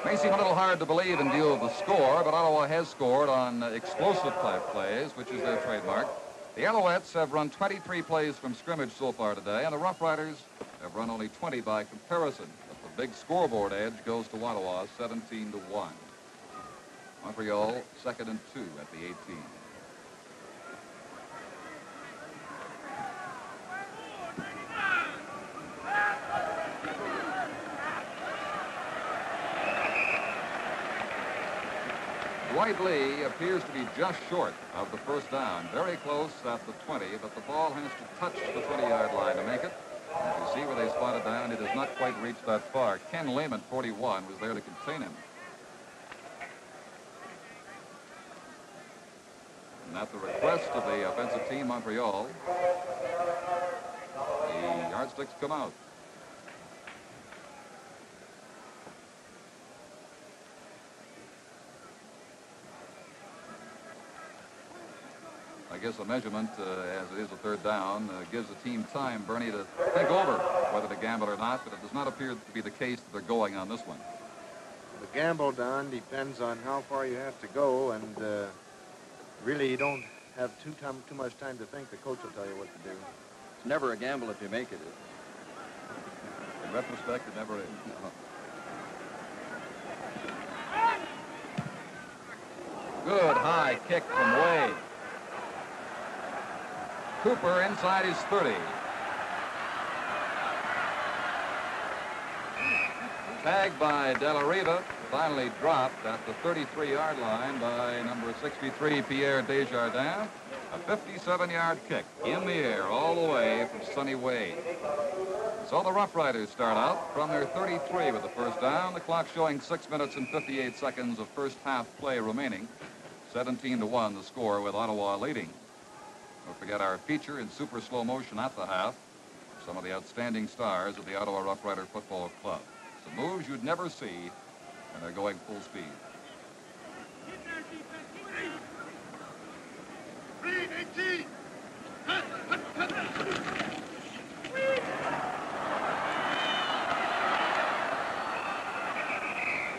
May seem a little hard to believe in view of the score, but Ottawa has scored on explosive type plays, which is their trademark. The Alouettes have run 23 plays from scrimmage so far today, and the Roughriders have run only 20 by comparison. But the big scoreboard edge goes to Ottawa, 17-1. Montreal 2nd and 2 at the 18. Dwight Lee appears to be just short of the first down, very close at the 20, but the ball has to touch the 20-yard line to make it. As you see where they spotted down, it has not quite reached that far. Ken Lehman, 41, was there to contain him. And at the request of the offensive team, Montreal, the yardsticks come out. I guess a measurement, as it is a third down, gives the team time, Bernie, to think over whether to gamble or not, but it does not appear to be the case that they're going on this one. The gamble, Don, depends on how far you have to go, and really you don't have too much time to think. The coach will tell you what to do. It's never a gamble if you make it. In retrospect, it never is. Good high kick from Way. Cooper inside his 30. Tagged by De La Riva, finally dropped at the 33-yard line by number 63, Pierre Desjardins. A 57-yard kick in the air all the way from Sonny Wade. So the Roughriders start out from their 33 with the first down. The clock showing 6 minutes and 58 seconds of first half play remaining. 17-1 the score with Ottawa leading. Don't forget our feature in super slow motion at the half. Some of the outstanding stars of the Ottawa Roughrider Football Club. Some moves you'd never see when they're going full speed.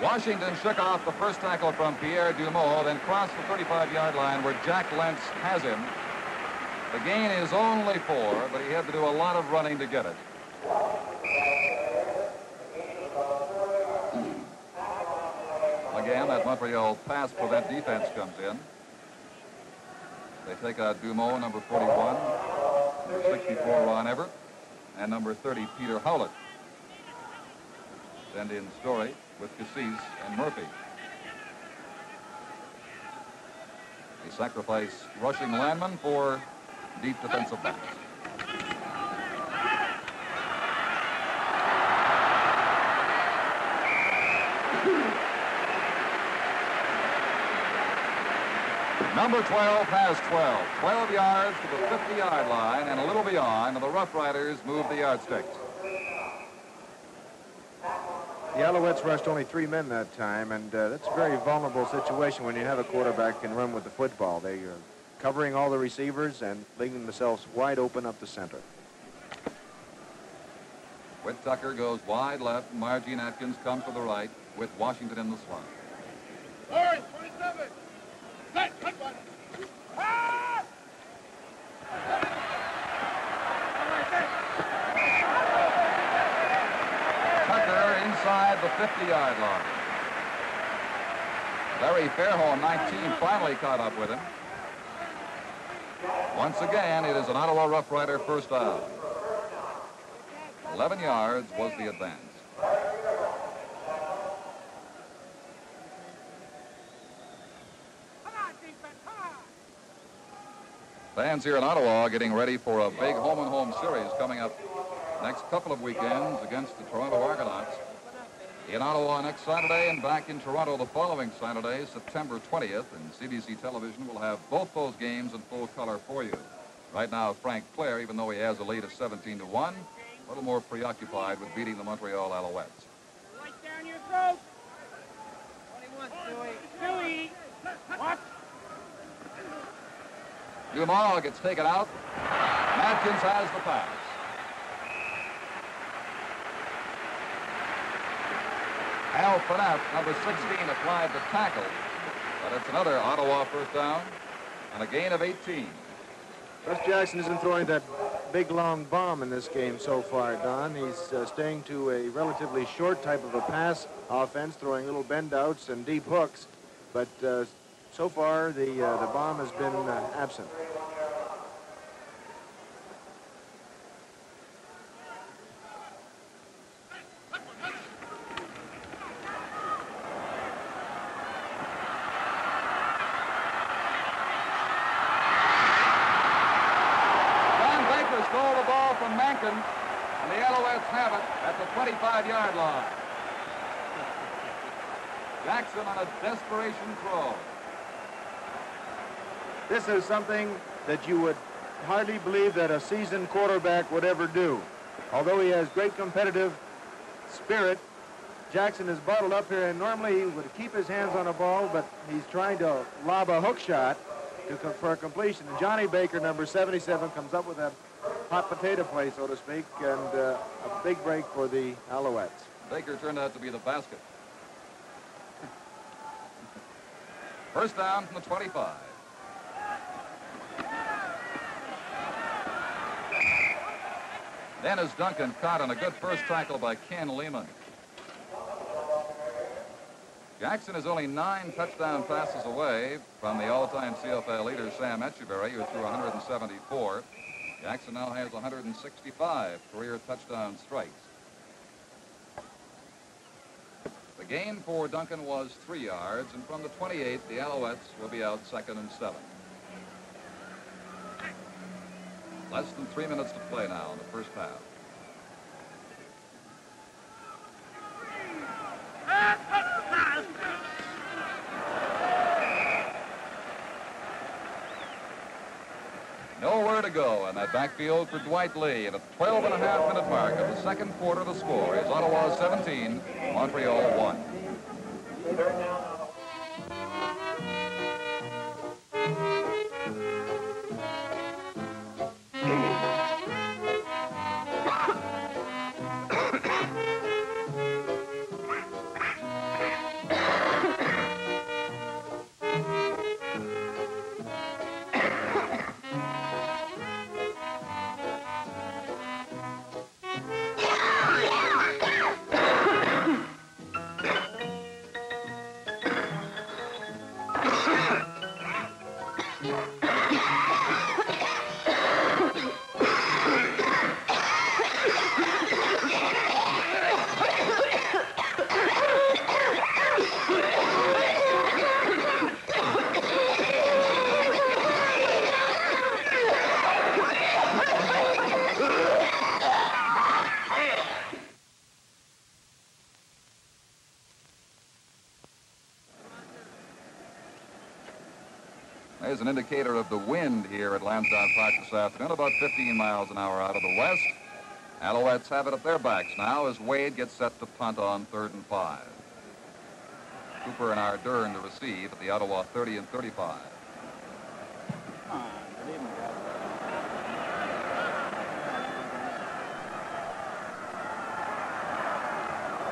Washington shook off the first tackle from Pierre Dumeau, then crossed the 35-yard line where Jack Lentz has him. The gain is only 4, but he had to do a lot of running to get it. Again, that Montreal pass prevent defense comes in. They take out Dumeau, number 41, number 64, Ron Everett, and number 30, Peter Howlett. Send in Story with Cassis and Murphy. They sacrifice rushing linemen for deep defensive backs. Number 12 has 12. 12 yards to the 50-yard line and a little beyond, and the Roughriders move the yardsticks. The Alouettes rushed only 3 men that time, and that's a very vulnerable situation when you have a quarterback can run with the football. They are covering all the receivers and leaving themselves wide open up the center. Whit Tucker goes wide left. Margie and Atkins come to the right with Washington in the slot. Orange, 27. Set, cut one. Tucker inside the 50-yard line. Larry Fairholm, 19, finally caught up with him. Once again, it is an Ottawa Rough Rider first down. 11 yards was the advance. Fans here in Ottawa getting ready for a big home-and-home series coming up next couple of weekends against the Toronto Argonauts. In Ottawa next Saturday and back in Toronto the following Saturday, September 20th, and CBC Television will have both those games in full color for you. Right now, Frank Clare, even though he has a lead of 17-1, a little more preoccupied with beating the Montreal Alouettes. Right down your throat. 21, Stewie. Watch. Dumas gets taken out. Matkins has the pass. Al Fanaff, number 16, applied the tackle, but it's another Ottawa first down and a gain of 18. Russ Jackson isn't throwing that big, long bomb in this game so far, Don. He's staying to a relatively short type of a pass offense, throwing little bend-outs and deep hooks, but so far the bomb has been absent. And the Alouettes have it at the 25-yard line. Jackson on a desperation throw. This is something that you would hardly believe that a seasoned quarterback would ever do. Although he has great competitive spirit, Jackson is bottled up here, and normally he would keep his hands on a ball, but he's trying to lob a hook shot for a completion. And Johnny Baker, number 77, comes up with a hot potato play, so to speak, and a big break for the Alouettes. Baker turned out to be the basket. First down from the 25. Then is Duncan caught on a good first tackle by Ken Lehman. Jackson is only 9 touchdown passes away from the all-time CFL leader, Sam Etcheberry, who threw 174. Jackson now has 165 career touchdown strikes. The gain for Duncan was 3 yards, and from the 28, the Alouettes will be out 2nd and 7. Less than 3 minutes to play now in the first half. Nowhere to go in that backfield for Dwight Lee. And at the 12-and-a-half-minute mark of the second quarter, the score is Ottawa 17, Montreal 1. There's an indicator of the wind here at Lansdowne Park this afternoon, about 15 miles an hour out of the west. Alouettes have it at their backs now as Wade gets set to punt on 3rd and 5. Cooper and Ardern to receive at the Ottawa 30 and 35.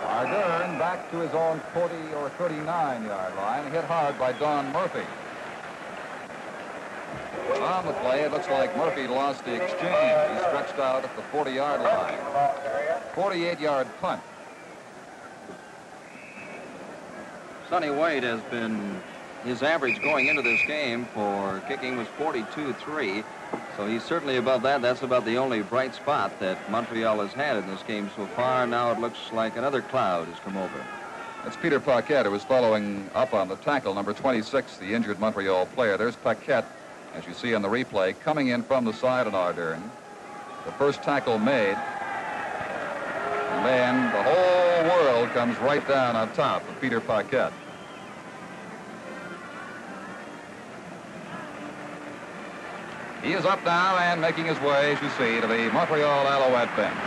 Ardern back to his own 40 or 39-yard line, hit hard by Don Murphy. On the play, it looks like Murphy lost the exchange. He stretched out at the 40-yard line. 48-yard punt. Sonny Wade has been, his average going into this game for kicking was 42-3. So he's certainly above that. That's about the only bright spot that Montreal has had in this game so far. Now it looks like another cloud has come over. It's Peter Paquette, who was following up on the tackle, number 26, the injured Montreal player. There's Paquette, as you see on the replay, coming in from the side on Ardern. The first tackle made. And then the whole world comes right down on top of Peter Paquette. He is up now and making his way, as you see, to the Montreal Alouette bench.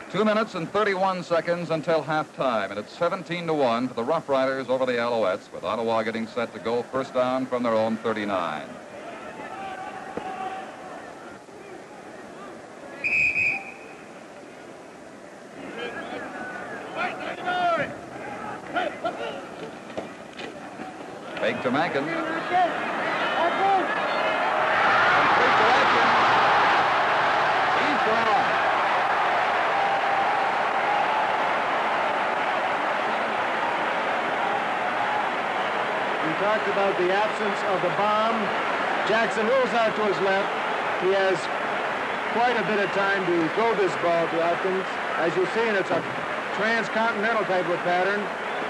2 minutes and 31 seconds until halftime, and it's 17-1 for the Roughriders over the Alouettes, with Ottawa getting set to go first down from their own 39. Fake to Mankin. He's gone. We talked about the absence of the bomb. Jackson rolls out to his left. He has quite a bit of time to throw this ball to Atkins. As you've seen, it's a transcontinental type of pattern.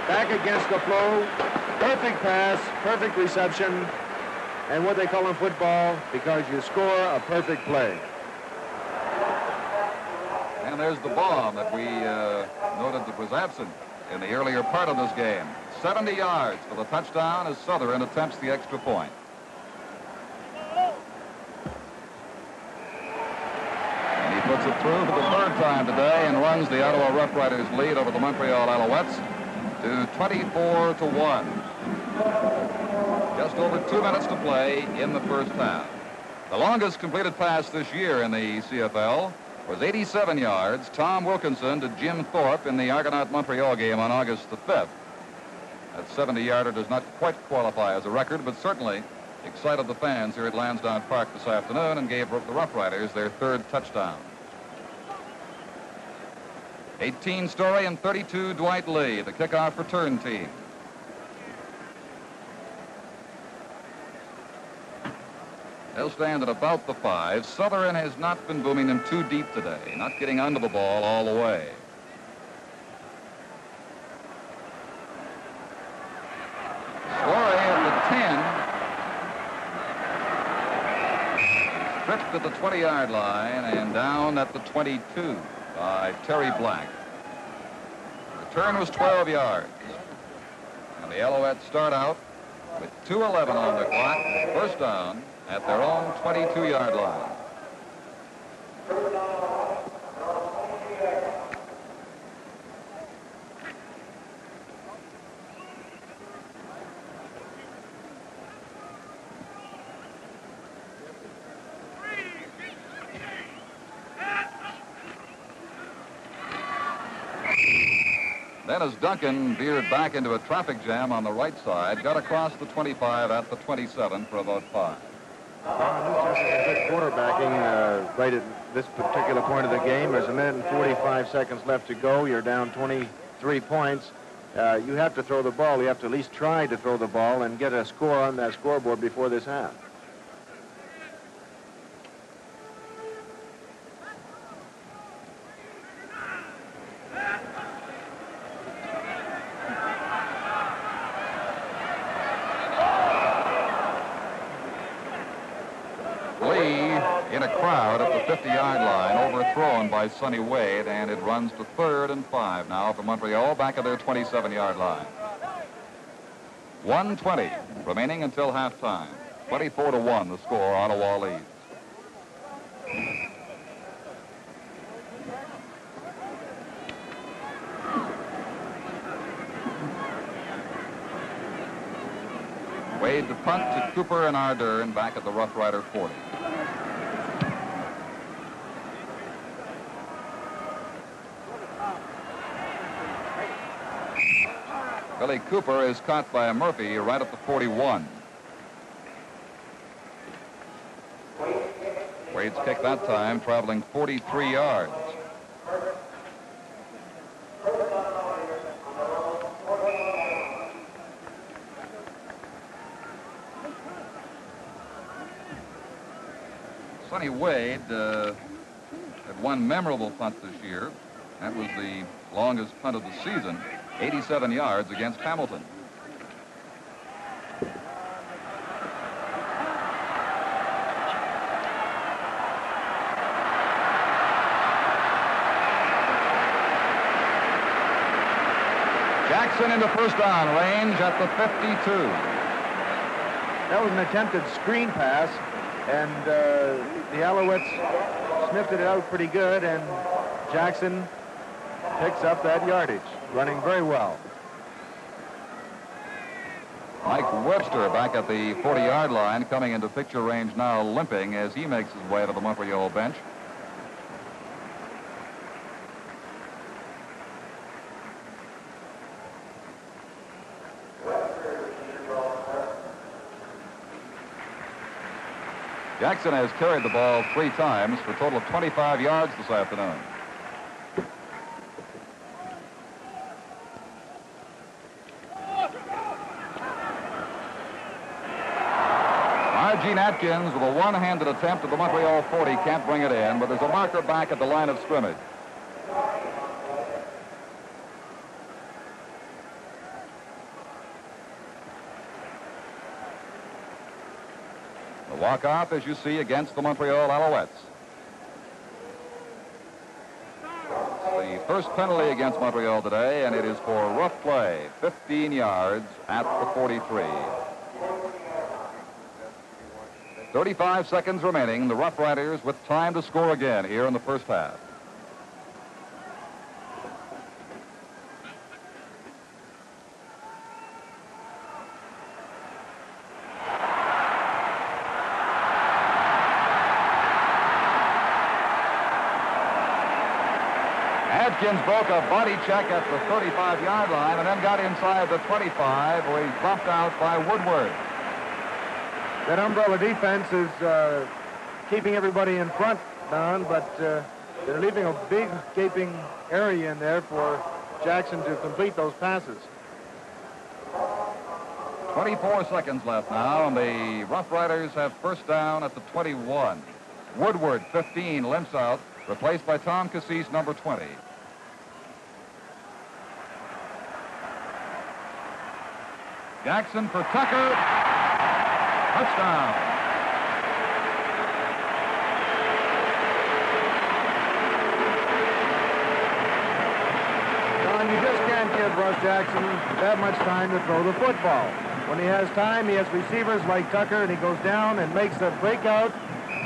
Back against the flow. Perfect pass, perfect reception, and what they call in football, because you score a perfect play. And there's the bomb that we noted that was absent in the earlier part of this game. 70 yards for the touchdown as Southern attempts the extra point. And he puts it through for the third time today and runs the Ottawa Roughriders lead over the Montreal Alouettes to 24-1. Just over 2 minutes to play in the first half. The longest completed pass this year in the CFL was 87 yards. Tom Wilkinson to Jim Thorpe in the Argonaut-Montreal game on August the 5th. That 70-yarder does not quite qualify as a record, but certainly excited the fans here at Lansdowne Park this afternoon and gave the Roughriders their third touchdown. 18 Story and 32 Dwight Lee, the kickoff return team. They'll stand at about the 5. Southern has not been booming them too deep today, not getting under the ball all the way. Story at the 10. Stripped at the 20-yard line and down at the 22 by Terry Black. The return was 12 yards. And the Alouettes start out with 2:11 on the clock, first down at their own 22-yard line. Then as Duncan veered back into a traffic jam on the right side, got across the 25 at the 27 for about 5. Newcastle has good quarterbacking right at this particular point of the game. There's a minute and 45 seconds left to go. You're down 23 points. You have to throw the ball. You have to at least try to throw the ball and get a score on that scoreboard before this half. In a crowd at the 50-yard line, overthrown by Sonny Wade, and it runs to 3rd and 5 now for Montreal, back at their 27-yard line. 1:20 remaining until halftime. 24-1 the score. Ottawa leads. Wade to punt to Cooper and Ardern back at the Rough Rider 40. Billy Cooper is caught by a Murphy right at the 41. Wade's kick that time traveling 43 yards. Sonny Wade had one memorable punt this year. That was the longest punt of the season, 87 yards against Hamilton. Jackson into first down range at the 52. That was an attempted screen pass, and the Alouettes sniffed it out pretty good, and Jackson picks up that yardage, running very well. Mike Webster back at the 40-yard line, coming into picture range now, limping as he makes his way to the Montreal bench. Jackson has carried the ball 3 times for a total of 25 yards this afternoon. Gene Atkins with a one-handed attempt at the Montreal 40 can't bring it in, but there's a marker back at the line of scrimmage. The walk-off, as you see, against the Montreal Alouettes. The first penalty against Montreal today, and it is for rough play, 15 yards at the 43. 35 seconds remaining. The Rough Riders with time to score again here in the first half. Atkins broke a body check at the 35-yard line and then got inside the 25, where he's bumped out by Woodward. That umbrella defense is keeping everybody in front, Don, but they're leaving a big gaping area in there for Jackson to complete those passes. 24 seconds left now, and the Rough Riders have first down at the 21. Woodward, 15, limps out, replaced by Tom Cassis, number 20. Jackson for Tucker. Touchdown. Don, you just can't give Russ Jackson that much time to throw the football. When he has time, he has receivers like Tucker, and he goes down and makes a breakout,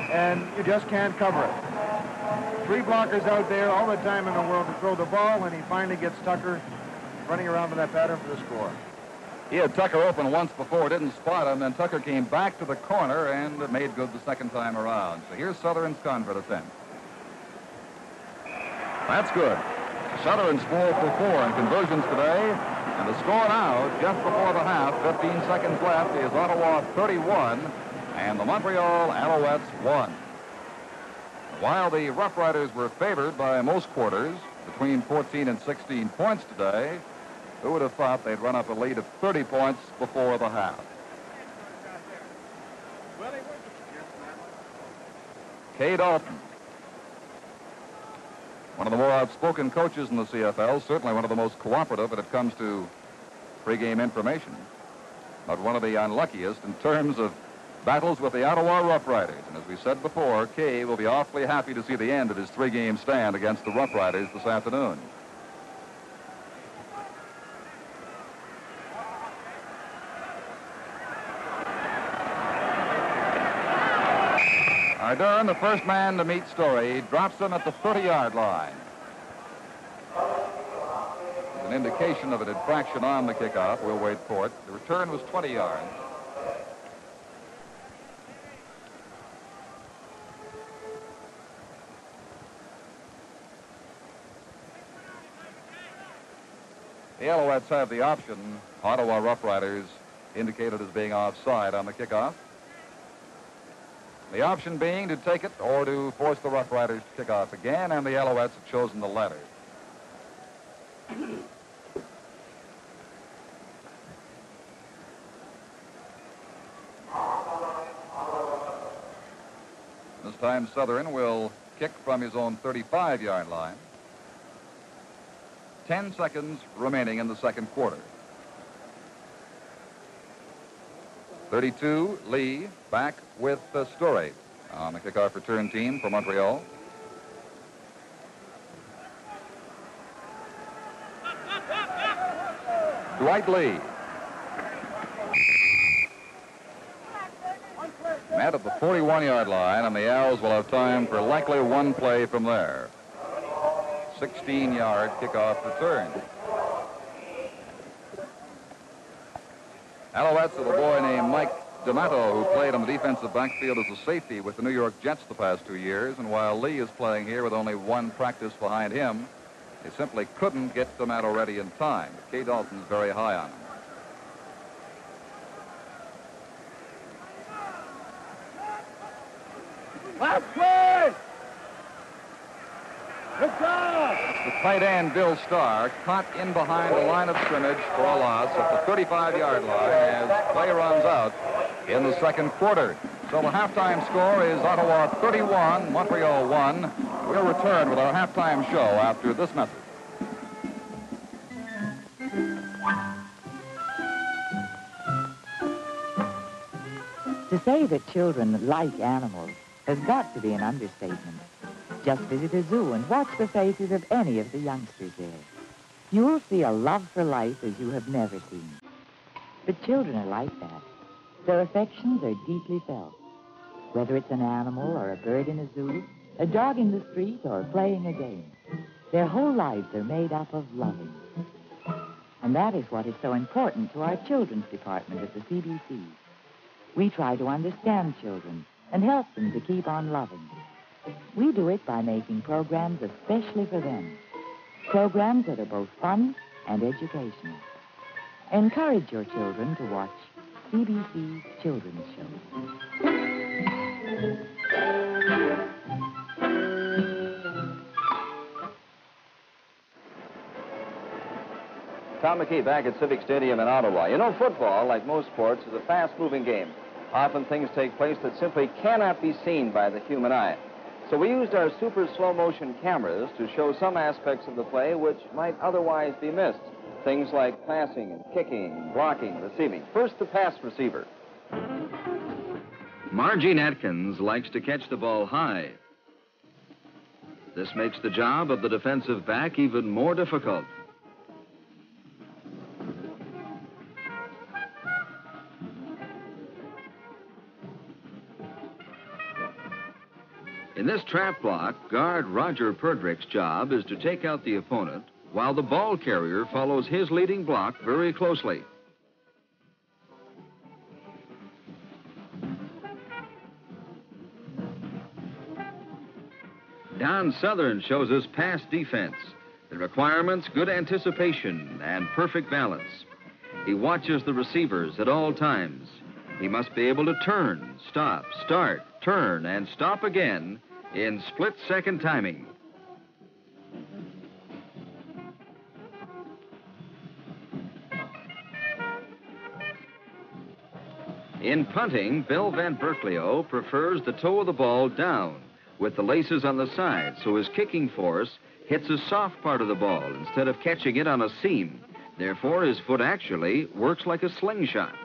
and you just can't cover it. 3 blockers out there all the time in the world to throw the ball, and he finally gets Tucker running around in that pattern for the score. He had Tucker open once before, didn't spot him, then Tucker came back to the corner and made good the second time around. So here's Southern's convert attempt. That's good. Southern's 4 for 4 in conversions today. And the score now, just before the half, 15 seconds left, is Ottawa 31 and the Montreal Alouettes 1. While the Rough Riders were favored by most quarters, between 14 and 16 points today, who would have thought they'd run up a lead of 30 points before the half? Kay Dalton, one of the more outspoken coaches in the CFL, certainly one of the most cooperative when it comes to pregame information, but one of the unluckiest in terms of battles with the Ottawa Roughriders. And as we said before, Kay will be awfully happy to see the end of his 3-game stand against the Roughriders this afternoon. Ardern, the first man to meet Story, drops him at the 30-yard line. An indication of an infraction on the kickoff. We'll wait for it. The return was 20 yards. The Alouettes have the option. Ottawa Roughriders indicated as being offside on the kickoff. The option being to take it or to force the Rough Riders to kick off again, and the Alouettes have chosen the latter. This time Southern will kick from his own 35-yard line. 10 seconds remaining in the second quarter. 32, Lee, back with Story on the kickoff return team for Montreal. Dwight Lee. Met at the 41-yard line, and the Owls will have time for likely one play from there. 16-yard kickoff return. Alouettes with a boy named Mike D'Amato, who played on the defensive backfield as a safety with the New York Jets the past 2 years, and while Lee is playing here with only one practice behind him, they simply couldn't get D'Amato ready in time. Kay Dalton's very high on him. Last play! Good job! The tight end, Bill Starr, caught in behind the line of scrimmage for a loss at the 35-yard line as play runs out in the second quarter. So the halftime score is Ottawa 31, Montreal 1. We'll return with our halftime show after this message. To say that children like animals has got to be an understatement. Just visit a zoo and watch the faces of any of the youngsters there. You'll see a love for life as you have never seen. But children are like that. Their affections are deeply felt. Whether it's an animal or a bird in a zoo, a dog in the street, or playing a game, their whole lives are made up of loving. And that is what is so important to our children's department at the CBC. We try to understand children and help them to keep on loving. We do it by making programs especially for them. Programs that are both fun and educational. Encourage your children to watch CBC's children's shows. Tom McKee back at Civic Stadium in Ottawa. You know, football, like most sports, is a fast-moving game. Often things take place that simply cannot be seen by the human eye. So we used our super slow-motion cameras to show some aspects of the play which might otherwise be missed. Things like passing and kicking, blocking, receiving. First, the pass receiver. Margene Atkins likes to catch the ball high. This makes the job of the defensive back even more difficult. In this trap block, guard Roger Perdrick's job is to take out the opponent while the ball carrier follows his leading block very closely. Don Southern shows us pass defense. The requirements, good anticipation and perfect balance. He watches the receivers at all times. He must be able to turn, stop, start, turn, and stop again in split-second timing. In punting, Bill Van Berklio prefers the toe of the ball down with the laces on the side, so his kicking force hits a soft part of the ball instead of catching it on a seam. Therefore, his foot actually works like a slingshot.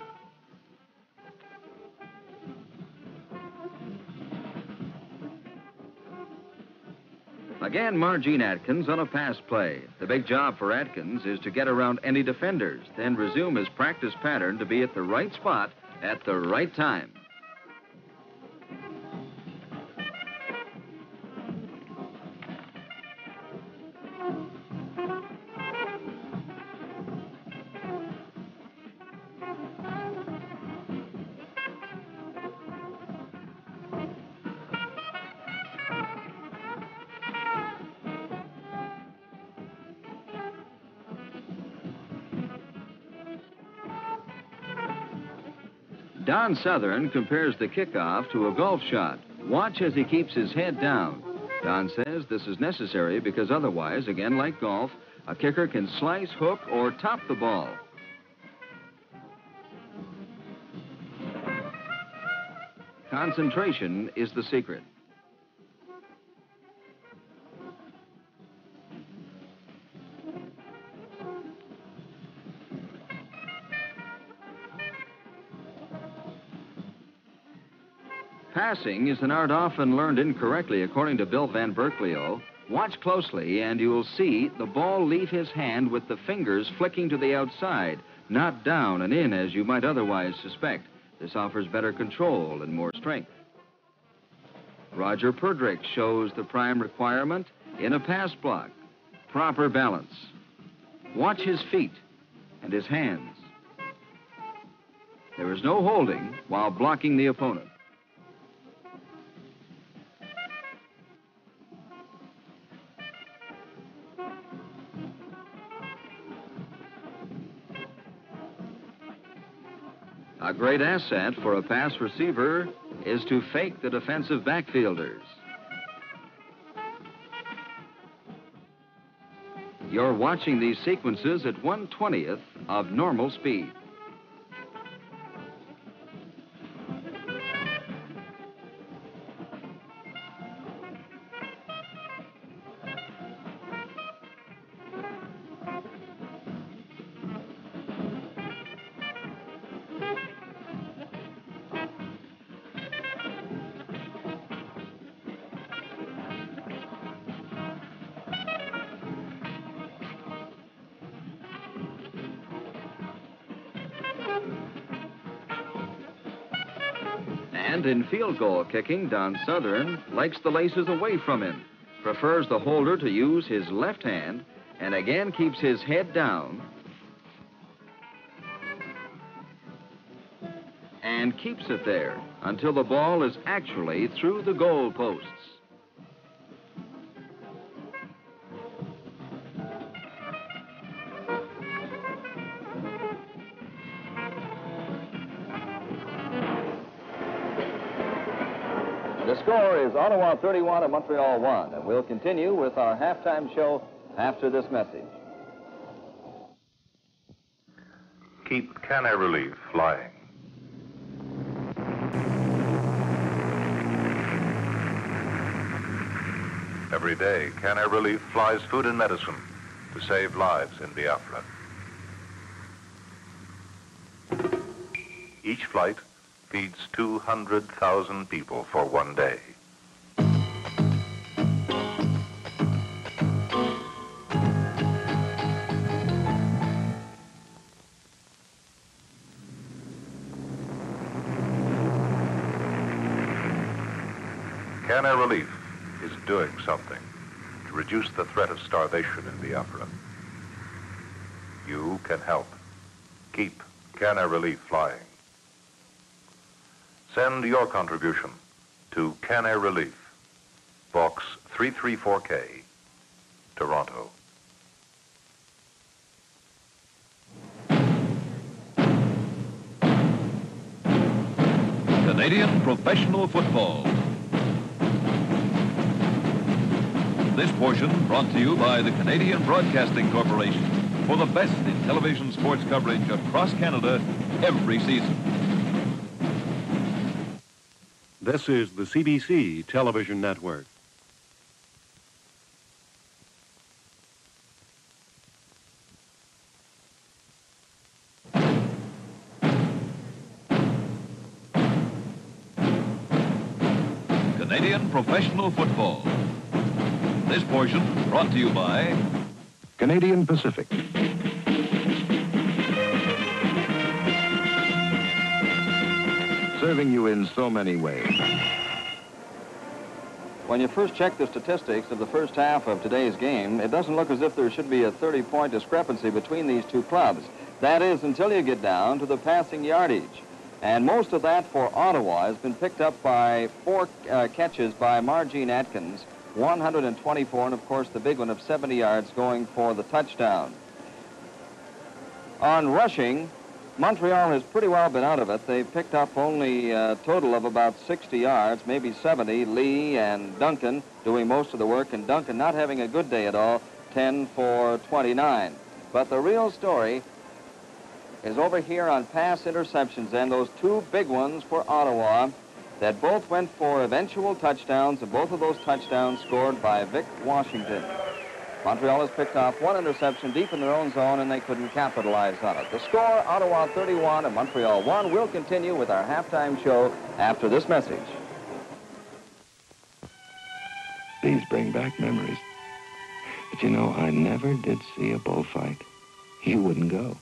Again, Margene Atkins on a pass play. The big job for Atkins is to get around any defenders, then resume his practice pattern to be at the right spot at the right time. Don Southern compares the kickoff to a golf shot. Watch as he keeps his head down. Don says this is necessary because otherwise, again like golf, a kicker can slice, hook, or top the ball. Concentration is the secret. Passing is an art often learned incorrectly, according to Bill Van Berkeley. Watch closely, and you'll see the ball leave his hand with the fingers flicking to the outside, not down and in as you might otherwise suspect. This offers better control and more strength. Roger Perdrick shows the prime requirement in a pass block. Proper balance. Watch his feet and his hands. There is no holding while blocking the opponent. A great asset for a pass receiver is to fake the defensive backfielders. You're watching these sequences at 1/20th of normal speed. And in field goal kicking, Don Southern likes the laces away from him, prefers the holder to use his left hand, and again keeps his head down and keeps it there until the ball is actually through the goal posts. The score is Ottawa 31 and Montreal 1, and we'll continue with our halftime show after this message. Keep Can I Relief flying. Every day, Can I Relief flies food and medicine to save lives in Biafra. Each flight feeds 200,000 people for one day. Can I Relief is doing something to reduce the threat of starvation in Biafra. You can help. Keep Can I Relief flying. Send your contribution to Can I Relief, Box 334K, Toronto. Canadian professional football. This portion brought to you by the Canadian Broadcasting Corporation for the best in television sports coverage across Canada every season. This is the CBC Television Network. Canadian professional football. This portion brought to you by Canadian Pacific. Serving you in so many ways. When you first check the statistics of the first half of today's game, it doesn't look as if there should be a 30-point discrepancy between these two clubs. That is, until you get down to the passing yardage. And most of that for Ottawa has been picked up by four catches by Margene Atkins, 124, and of course the big one of 70 yards going for the touchdown. On rushing, Montreal has pretty well been out of it. They picked up only a total of about 60 yards, maybe 70. Lee and Duncan doing most of the work, and Duncan not having a good day at all, 10 for 29. But the real story is over here on pass interceptions, and those two big ones for Ottawa that both went for eventual touchdowns, and both of those touchdowns scored by Vic Washington. Montreal has picked off one interception deep in their own zone, and they couldn't capitalize on it. The score, Ottawa 31 and Montreal 1. We'll continue with our halftime show after this message. These bring back memories. But you know, I never did see a bullfight. You wouldn't go.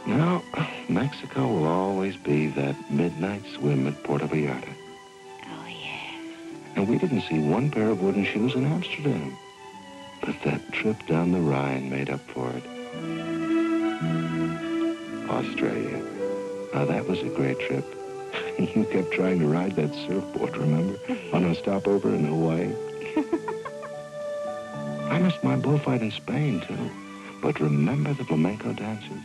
Now, Mexico will always be that midnight swim at Puerto Vallarta. Oh, yeah. And we didn't see one pair of wooden shoes in Amsterdam. But that trip down the Rhine made up for it. Australia. Now, that was a great trip. You kept trying to ride that surfboard, remember? On a stopover in Hawaii. I missed my bullfight in Spain, too. But remember the flamenco dances?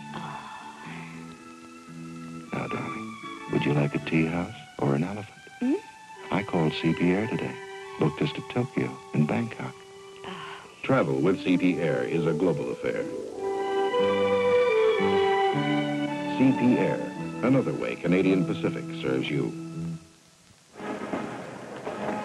Now, darling, would you like a tea house or an elephant? I called CP Air today. Booked us to Tokyo and Bangkok. Travel with CP Air is a global affair. CP Air, another way Canadian Pacific serves you.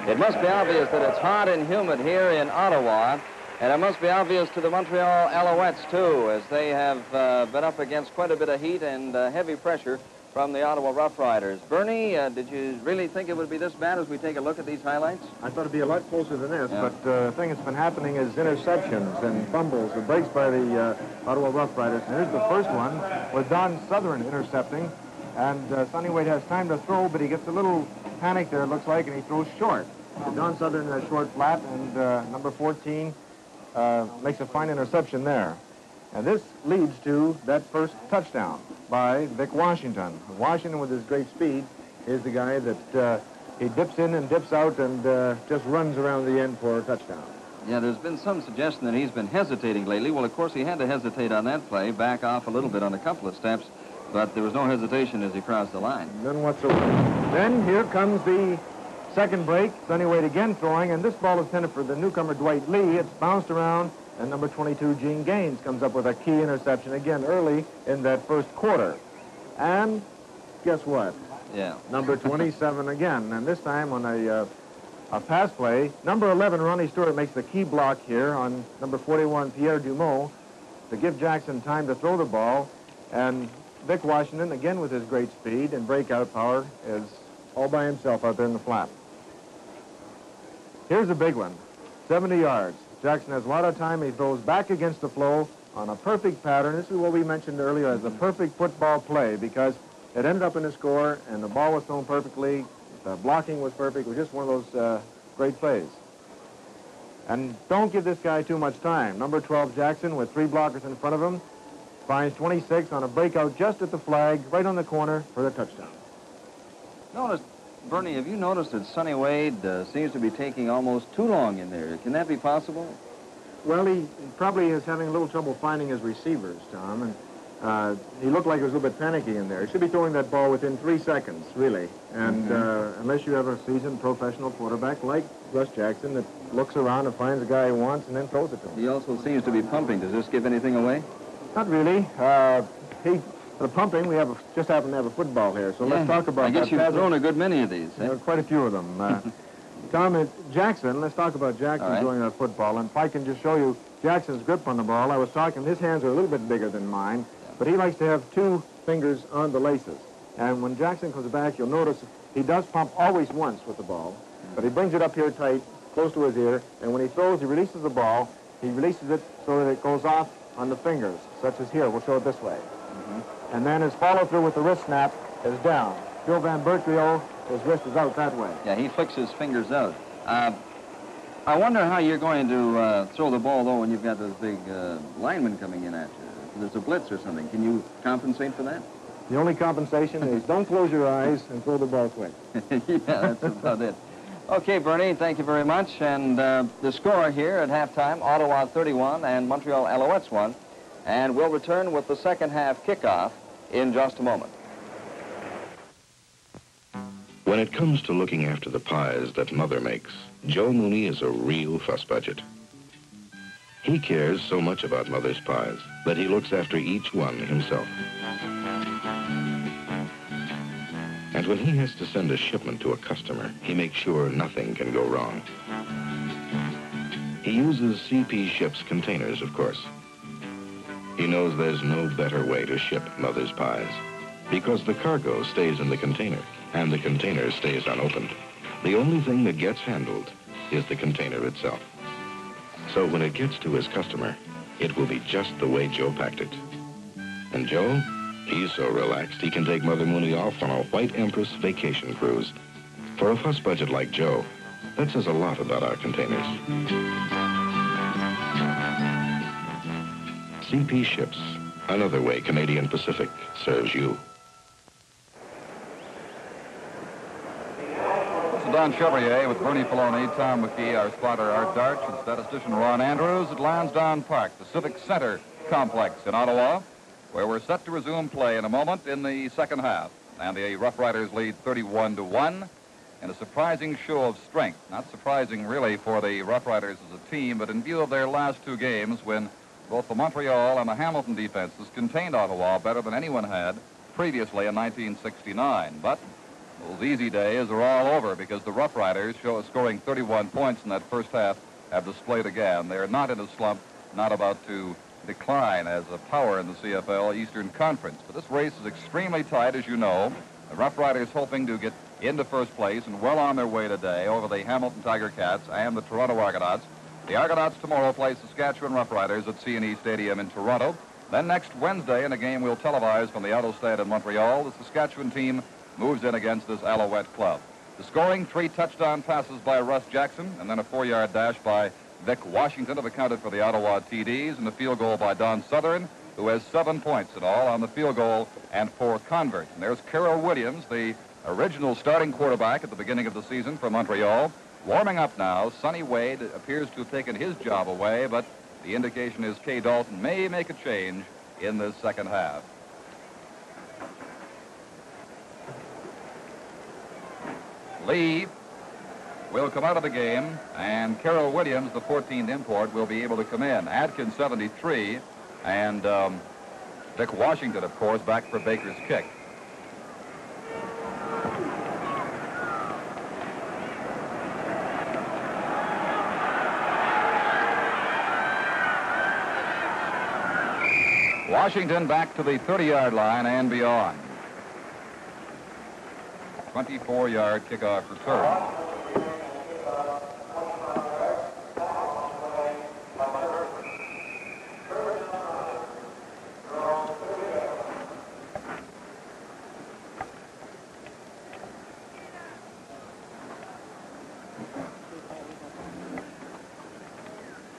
It must be obvious that it's hot and humid here in Ottawa, and it must be obvious to the Montreal Alouettes, too, as they have been up against quite a bit of heat and heavy pressure from the Ottawa Roughriders. Bernie, did you really think it would be this bad as we take a look at these highlights? I thought it'd be a lot closer than this, but the thing that's been happening is interceptions and fumbles, the breaks by the Ottawa Roughriders. And here's the first one with Don Southern intercepting, and Sonny Wade has time to throw, but he gets a little panic there, it looks like, and he throws short. Don Southern in a short flat, and number 14 makes a fine interception there. And this leads to that first touchdown by Vic Washington. Washington, with his great speed, is the guy that he dips in and dips out and just runs around the end for a touchdown. Yeah, there's been some suggestion that he's been hesitating lately. Well, of course, he had to hesitate on that play, back off a little bit on a couple of steps, but there was no hesitation as he crossed the line. None whatsoever. Then here comes the second break. Sonny Wade again throwing, and this ball is intended for the newcomer Dwight Lee. It's bounced around, and number 22, Gene Gaines, comes up with a key interception again early in that first quarter. And guess what? Yeah. Number 27 again, and this time on a pass play. Number 11, Ronnie Stewart, makes the key block here on number 41, Pierre Dumont, to give Jackson time to throw the ball. And Vic Washington, again with his great speed and breakout power, is all by himself out there in the flat. Here's a big one, 70 yards. Jackson has a lot of time. He throws back against the flow on a perfect pattern. This is what we mentioned earlier as a perfect football play, because it ended up in a score, and the ball was thrown perfectly. The blocking was perfect. It was just one of those great plays. And don't give this guy too much time. Number 12, Jackson, with 3 blockers in front of him, finds 26 on a breakout just at the flag, right on the corner for the touchdown. Notice, Bernie, have you noticed that Sonny Wade seems to be taking almost too long in there? Can that be possible? Well, he probably is having a little trouble finding his receivers, Tom, and he looked like he was a little bit panicky in there. He should be throwing that ball within 3 seconds, really. And unless you have a seasoned professional quarterback like Russ Jackson that looks around and finds the guy he wants and then throws it to him. He also seems to be pumping. Does this give anything away? Not really. For the pumping, we just happen to have a football here, so let's talk about that. I guess you've thrown a good many of these. There are quite a few of them. Tom, Jackson, let's talk about Jackson throwing that football. And if I can just show you Jackson's grip on the ball, I was talking, his hands are a little bit bigger than mine, but he likes to have 2 fingers on the laces. And when Jackson comes back, you'll notice he does pump always once with the ball, but he brings it up here tight, close to his ear, and when he throws, he releases the ball. He releases it so that it goes off on the fingers, such as here. We'll show it this way. And then his follow-through with the wrist snap is down. Joe Van Bertrio, his wrist is out that way. Yeah, he flicks his fingers out. I wonder how you're going to throw the ball, though, when you've got those big linemen coming in at you. If there's a blitz or something. Can you compensate for that? The only compensation is don't close your eyes and throw the ball quick. Yeah, that's about it. Okay, Bernie, thank you very much. And the score here at halftime, Ottawa 31 and Montreal Alouettes 1. And we'll return with the second half kickoff in just a moment. When it comes to looking after the pies that Mother makes, Joe Mooney is a real fuss budget. He cares so much about Mother's pies that he looks after each one himself. And when he has to send a shipment to a customer, he makes sure nothing can go wrong. He uses CP Ships containers, of course. He knows there's no better way to ship Mother's pies, because the cargo stays in the container, and the container stays unopened. The only thing that gets handled is the container itself. So when it gets to his customer, it will be just the way Joe packed it. And Joe, he's so relaxed he can take Mother Mooney off on a White Empress vacation cruise. For a fuss budget like Joe, that says a lot about our containers. CP Ships, another way Canadian Pacific serves you. This is Don Chevrier with Bernie Filoni, Tom McKee, our spotter Art Darch, and statistician Ron Andrews at Lansdowne Park, the Civic Center complex in Ottawa, where we're set to resume play in a moment in the second half. And the Rough Riders lead 31-1 in a surprising show of strength. Not surprising, really, for the Rough Riders as a team, but in view of their last two games when both the Montreal and the Hamilton defenses contained Ottawa better than anyone had previously in 1969. But those easy days are all over because the Rough Riders, scoring 31 points in that first half, have displayed again. They are not in a slump, not about to decline as a power in the CFL Eastern Conference. But this race is extremely tight, as you know. The Rough Riders hoping to get into first place and well on their way today over the Hamilton Tiger Cats and the Toronto Argonauts. The Argonauts tomorrow play Saskatchewan Rough Riders at C&E Stadium in Toronto. Then next Wednesday, in a game we'll televise from the Autostade in Montreal, the Saskatchewan team moves in against this Alouette club. The scoring, 3 touchdown passes by Russ Jackson, and then a 4-yard dash by Vic Washington have accounted for the Ottawa TDs, and a field goal by Don Southern, who has 7 points in all on the field goal and 4 converts. And there's Carroll Williams, the original starting quarterback at the beginning of the season for Montreal. Warming up now, Sonny Wade appears to have taken his job away, but the indication is Kay Dalton may make a change in this second half. Lee will come out of the game, and Carroll Williams, the 14th import, will be able to come in. Adkins, 73, and Vic Washington, of course, back for Baker's kick. Washington back to the 30-yard line and beyond. 24-yard kickoff return.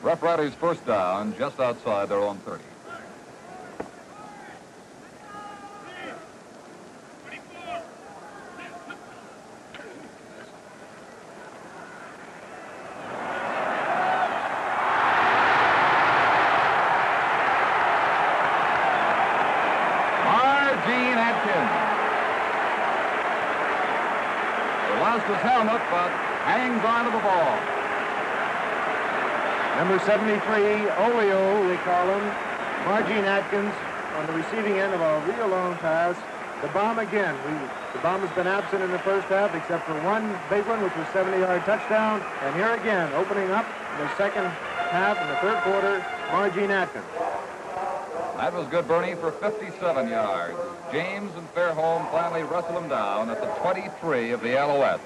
Rough Riders first down just outside their own 30. Lost his helmet, but hangs on to the ball. Number 73, Olio, they call him. Margene Atkins on the receiving end of a real long pass. The bomb again. The bomb has been absent in the first half except for one big one, which was 70-yard touchdown. And here again, opening up in the second half in the third quarter, Margene Atkins. That was good, Bernie, for 57 yards. James and Fairholm finally wrestle him down at the 23 of the Alouettes.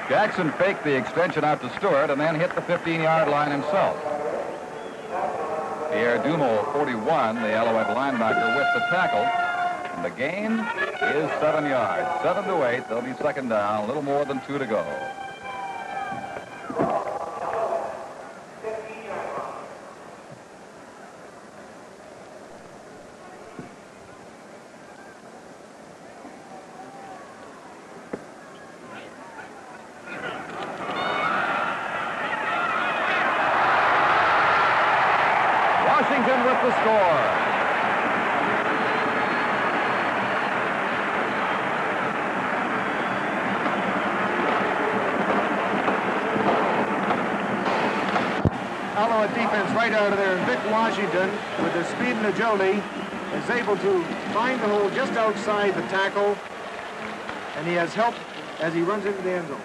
Jackson faked the extension out to Stewart and then hit the 15-yard line himself. Pierre Dumo, 41, the Alouette linebacker, with the tackle. And the gain is 7 yards. 7 to 8. They'll be second down. A little more than 2 to go. defense right out of there, and Vic Washington, with the speed and agility, is able to find the hole just outside the tackle, and he has help as he runs into the end zone.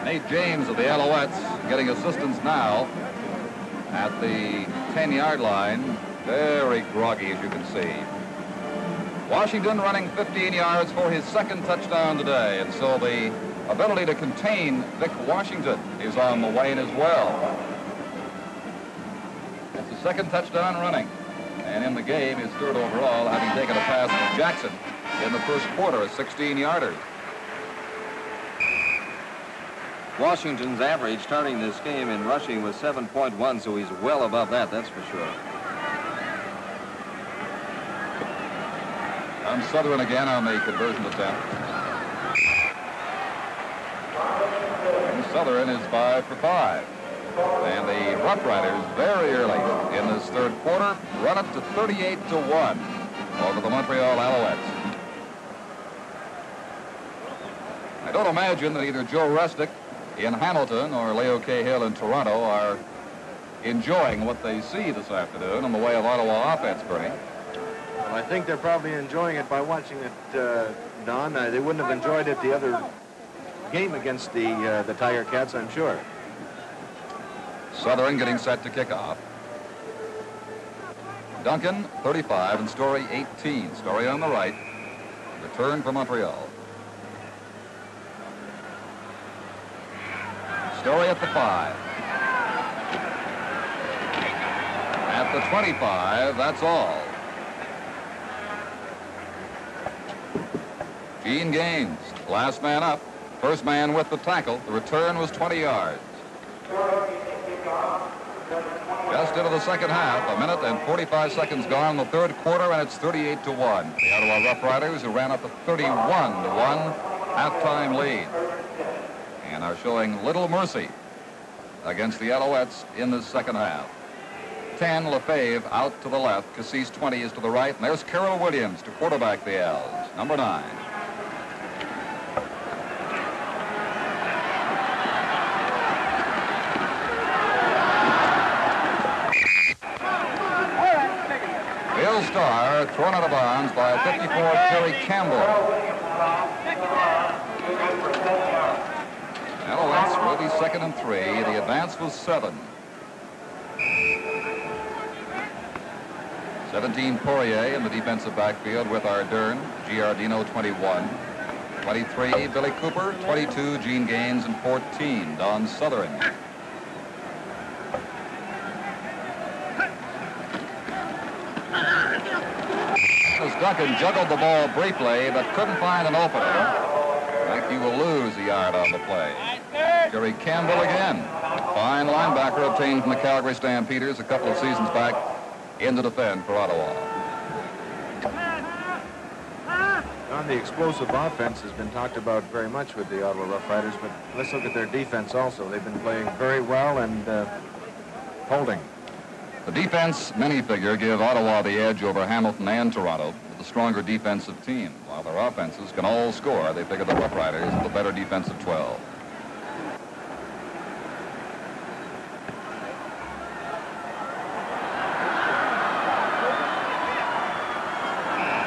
Nate James of the Alouettes getting assistance now at the 10-yard line. Very groggy, as you can see. Washington running 15 yards for his second touchdown today, and so the ability to contain Vic Washington is on the wane as well. That's the second touchdown running, and in the game, his third overall, having taken a pass from Jackson in the first quarter, a 16-yarder. Washington's average starting this game in rushing was 7.1, so he's well above that, that's for sure. On Southern again on the conversion attempt. And Southern is 5 for 5. And the Roughriders very early in this third quarter run up to 38-1 over the Montreal Alouettes. I don't imagine that either Joe Rustick in Hamilton or Leo Cahill in Toronto are enjoying what they see this afternoon in the way of Ottawa offense, Bernie. Well, I think they're probably enjoying it by watching it, Don. They wouldn't have enjoyed it the other game against the Tiger Cats, I'm sure. Southern getting set to kick off. Duncan, 35, and Story, 18. Story on the right. Return for Montreal. Story at the 5. At the 25, that's all. Gene Gaines, last man up. First man with the tackle. The return was 20 yards. Just into the second half, a minute and 45 seconds gone in the third quarter, and it's 38-1. The Ottawa Roughriders, who ran up a 31-1 halftime lead, and are showing little mercy against the Alouettes in the second half. 10, Lefebvre out to the left. Cassis 20 is to the right, and there's Carroll Williams to quarterback the Owls, number 9. Bill Starr thrown out of bounds by 54 Terry Campbell. Alouettes will be 2nd and 3. The advance was 7. 17 Poirier in the defensive backfield with Ardern, Giardino 21. 23 Billy Cooper, 22 Gene Gaines, and 14 Don Southern. Duncan juggled the ball briefly, but couldn't find an opening. In fact, he will lose a yard on the play. Terry Campbell again. Fine linebacker obtained from the Calgary Stampeders a couple of seasons back in to defend for Ottawa. On the explosive offense has been talked about very much with the Ottawa Roughriders, but let's look at their defense also. They've been playing very well and holding. The defense, many figure, give Ottawa the edge over Hamilton and Toronto, with a stronger defensive team. While their offenses can all score, they figure the Roughriders have the better defensive 12.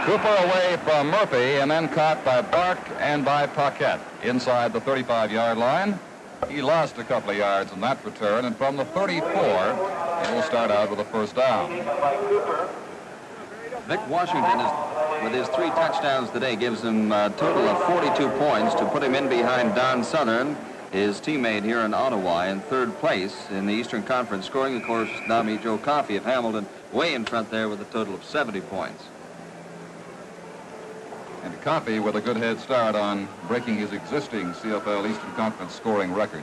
Cooper away from Murphy, and then caught by Bark and by Paquette inside the 35-yard line. He lost a couple of yards in that return, and from the 34, he will start out with a first down. Vic Washington, with his 3 touchdowns today, gives him a total of 42 points to put him in behind Don Southern, his teammate here in Ottawa, in 3rd place in the Eastern Conference, scoring, of course, Nami Joe Coffey of Hamilton way in front there with a total of 70 points. And Coffey with a good head start on breaking his existing CFL Eastern Conference scoring record.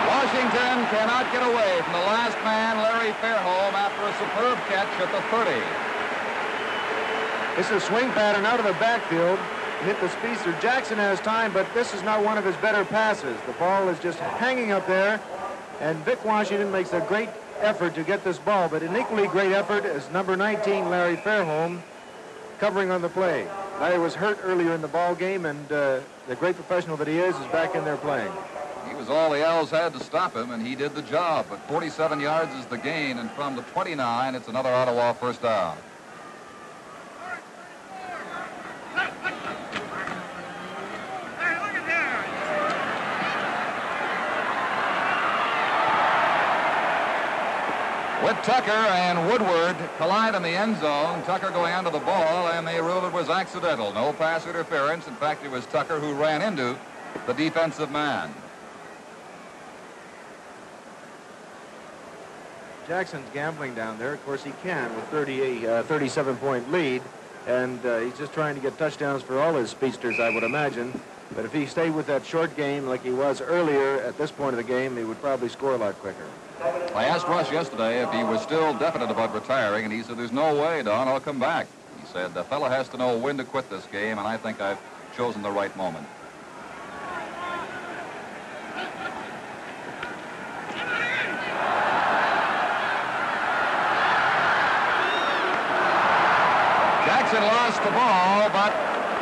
Washington cannot get away from the last man, Larry Fairholm, after a superb catch at the 30. It's a swing pattern out of the backfield. Hit the speedster. Jackson has time, but this is not one of his better passes. The ball is just hanging up there, And Vic Washington makes a great effort to get this ball, but an equally great effort is number 19, Larry Fairholm, covering on the play. Larry was hurt earlier in the ball game, and the great professional that he is back in there playing. He was all the L's had to stop him, and he did the job. But 47 yards is the gain, and from the 29, it's another Ottawa first down. With Tucker and Woodward collide in the end zone, Tucker going under the ball, and they ruled it was accidental. No pass interference. In fact, it was Tucker who ran into the defensive man. Jackson's gambling down there. Of course, he can with 37-point lead, and he's just trying to get touchdowns for all his speedsters, I would imagine. But if he stayed with that short game like he was earlier at this point of the game, he would probably score a lot quicker. I asked Rush yesterday if he was still definite about retiring, and he said, "There's no way, Don, I'll come back." He said, "The fella has to know when to quit this game, and I think I've chosen the right moment." Jackson lost the ball, but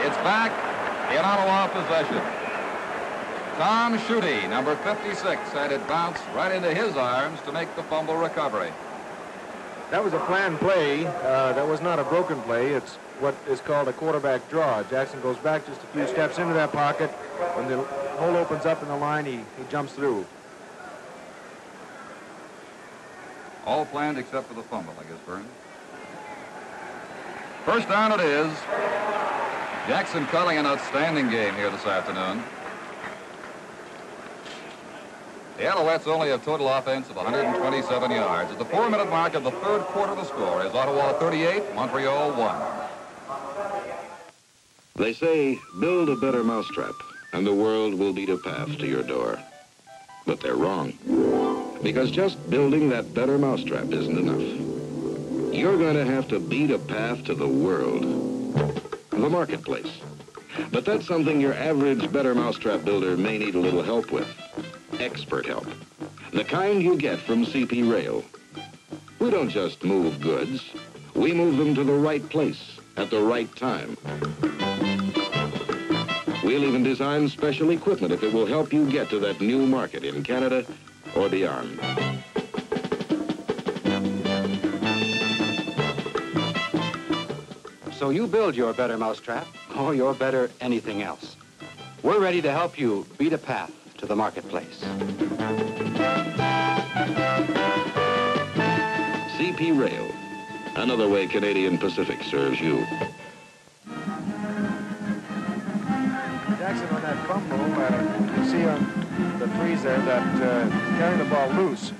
it's back in Ottawa possession. Tom Schutte, number 56, had it bounce right into his arms to make the fumble recovery. That was a planned play. That was not a broken play. It's what is called a quarterback draw. Jackson goes back just a few steps into that pocket. When the hole opens up in the line, he jumps through. All planned except for the fumble, I guess, Vern. First down it is. Jackson calling an outstanding game here this afternoon. The Alouettes only have total offense of 127 yards. At the 4-minute mark of the third quarter, the score is Ottawa 38, Montreal 1. They say, build a better mousetrap, and the world will beat a path to your door. But they're wrong. Because just building that better mousetrap isn't enough. You're going to have to beat a path to the world, the marketplace. But that's something your average better mousetrap builder may need a little help with. Expert help. The kind you get from CP Rail. We don't just move goods. We move them to the right place at the right time. We'll even design special equipment if it will help you get to that new market in Canada or beyond. So you build your better mousetrap, or your better anything else. We're ready to help you beat a path to the marketplace. CP Rail, another way Canadian Pacific serves you. Jackson on that fumble, you see on the freeze there that he's carrying the ball loose,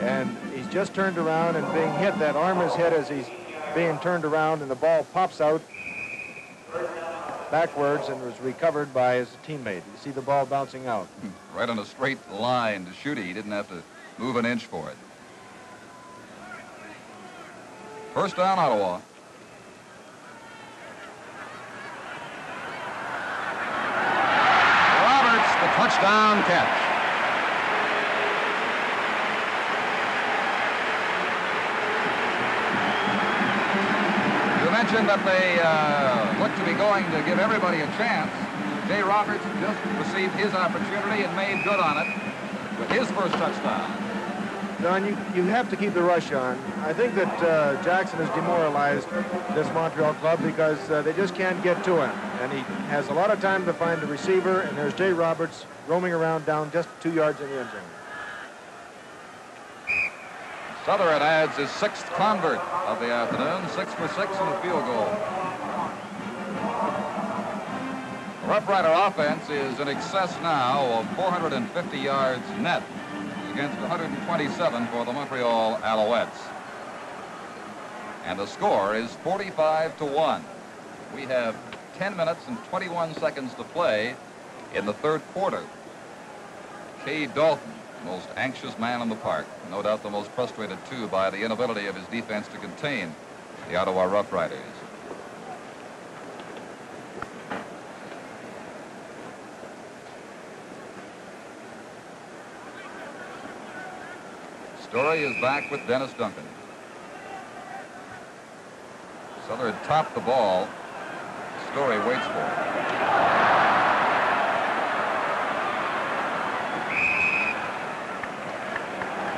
and he's just turned around and being hit. That arm is hit as he's being turned around, and the ball pops out backwards and was recovered by his teammate. You see the ball bouncing out. Right on a straight line to Schutte. He didn't have to move an inch for it. First down, Ottawa. Roberts, the touchdown catch. You mentioned that they look to be going to give everybody a chance. Jay Roberts just received his opportunity and made good on it with his first touchdown. Don, you have to keep the rush on. I think that Jackson has demoralized this Montreal club because they just can't get to him. And he has a lot of time to find the receiver, and there's Jay Roberts roaming around down just 2 yards in the end zone. Southerett adds his 6th convert of the afternoon, 6 for 6 and a field goal. The Rough Rider offense is in excess now of 450 yards net against 127 for the Montreal Alouettes. And the score is 45-1. We have 10 minutes and 21 seconds to play in the third quarter. Kay Dalton, the most anxious man in the park, no doubt the most frustrated too by the inability of his defense to contain the Ottawa Roughriders. Story is back with Dennis Duncan. Sutter had topped the ball. Story waits for it.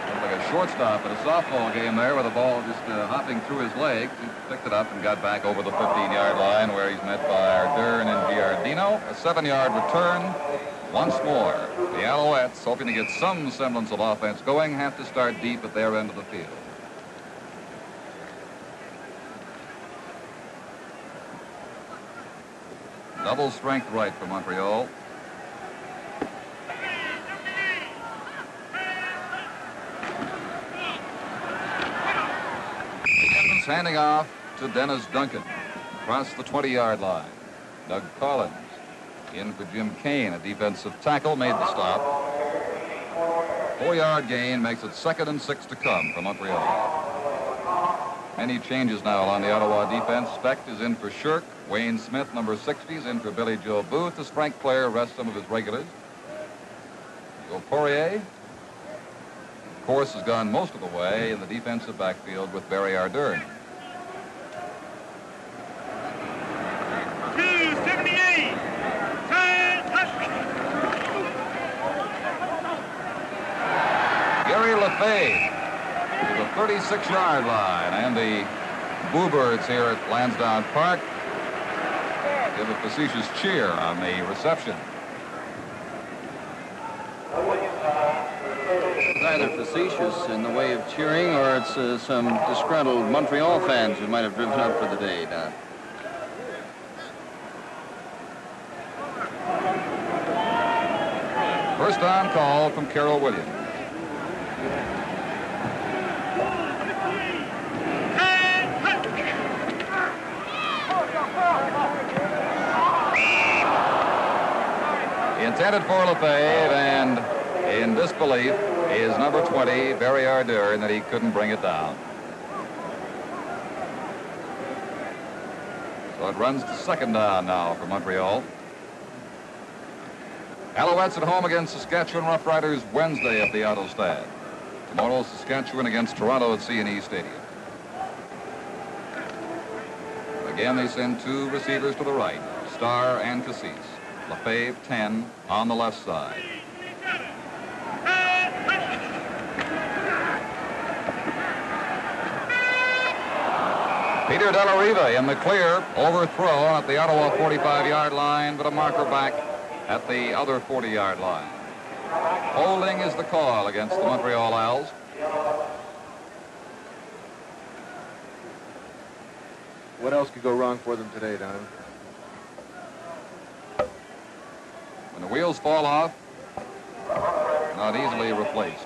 Looked like a shortstop at a softball game there with the ball just hopping through his legs. He picked it up and got back over the 15-yard line where he's met by Ardern and Giardino. A 7-yard return. Once more, the Alouettes, hoping to get some semblance of offense going, have to start deep at their end of the field. Double strength right for Montreal. Higgins handing off to Dennis Duncan across the 20-yard line. Doug Collins in for Jim Kane. A defensive tackle made the stop. 4-yard gain makes it 2nd and 6 to come for Montreal. Many changes now on the Ottawa defense. Specht is in for Shirk. Wayne Smith, number 60, is in for Billy Joe Booth. The strength player rests some of his regulars. Joe Poirier, of course, has gone most of the way in the defensive backfield with Barry Ardern. 278. Gary Lefebvre to the 36-yard line, and the Bluebirds here at Lansdowne Park give a facetious cheer on the reception. It's either facetious in the way of cheering, or it's some disgruntled Montreal fans who might have driven up for the day, Don. First down call from Carroll Williams. Intended for Lefebvre, and in disbelief is number 20, Barry Ardern, that he couldn't bring it down. So it runs to 2nd down now for Montreal. Alouettes at home against Saskatchewan Roughriders Wednesday at the Autostad. Tomorrow, Saskatchewan against Toronto at C&E Stadium. Again, they send 2 receivers to the right, Starr and Cassis. Lefebvre, 10, on the left side. Peter De La Riva in the clear, overthrown at the Ottawa 45-yard line, but a marker back at the other 40-yard line. Holding is the call against the Montreal Owls. What else could go wrong for them today, Don? When the wheels fall off, not easily replaced.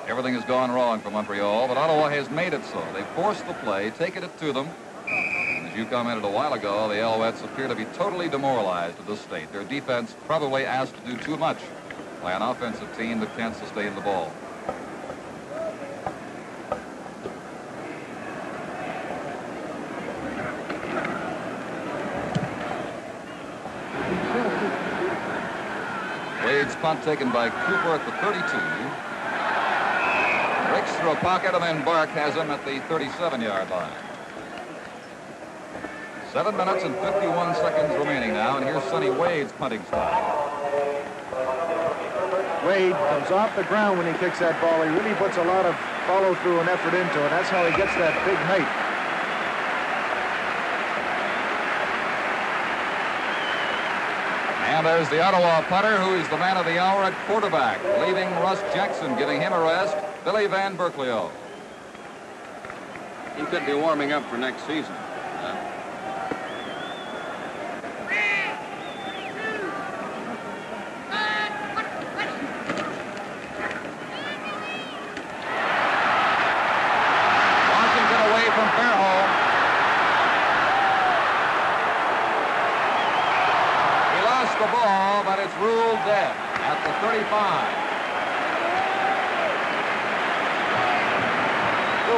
Everything has gone wrong for Montreal, but Ottawa has made it so. They forced the play, taken it to them. And as you commented a while ago, the Alouettes appear to be totally demoralized at this state. Their defense probably asked to do too much by an offensive team that can't sustain the ball. Wade's punt taken by Cooper at the 32. Breaks through a pocket, and then Bark has him at the 37-yard line. 7 minutes and 51 seconds remaining now, and here's Sonny Wade's punting style. Wade comes off the ground when he kicks that ball. He really puts a lot of follow-through and effort into it. That's how he gets that big height. And there's the Ottawa punter, who is the man of the hour at quarterback, leaving Russ Jackson, giving him a rest, Billy Van Berkelio. He could be warming up for next season. Washington away from Fairholm. He lost the ball, but it's ruled dead at the 35.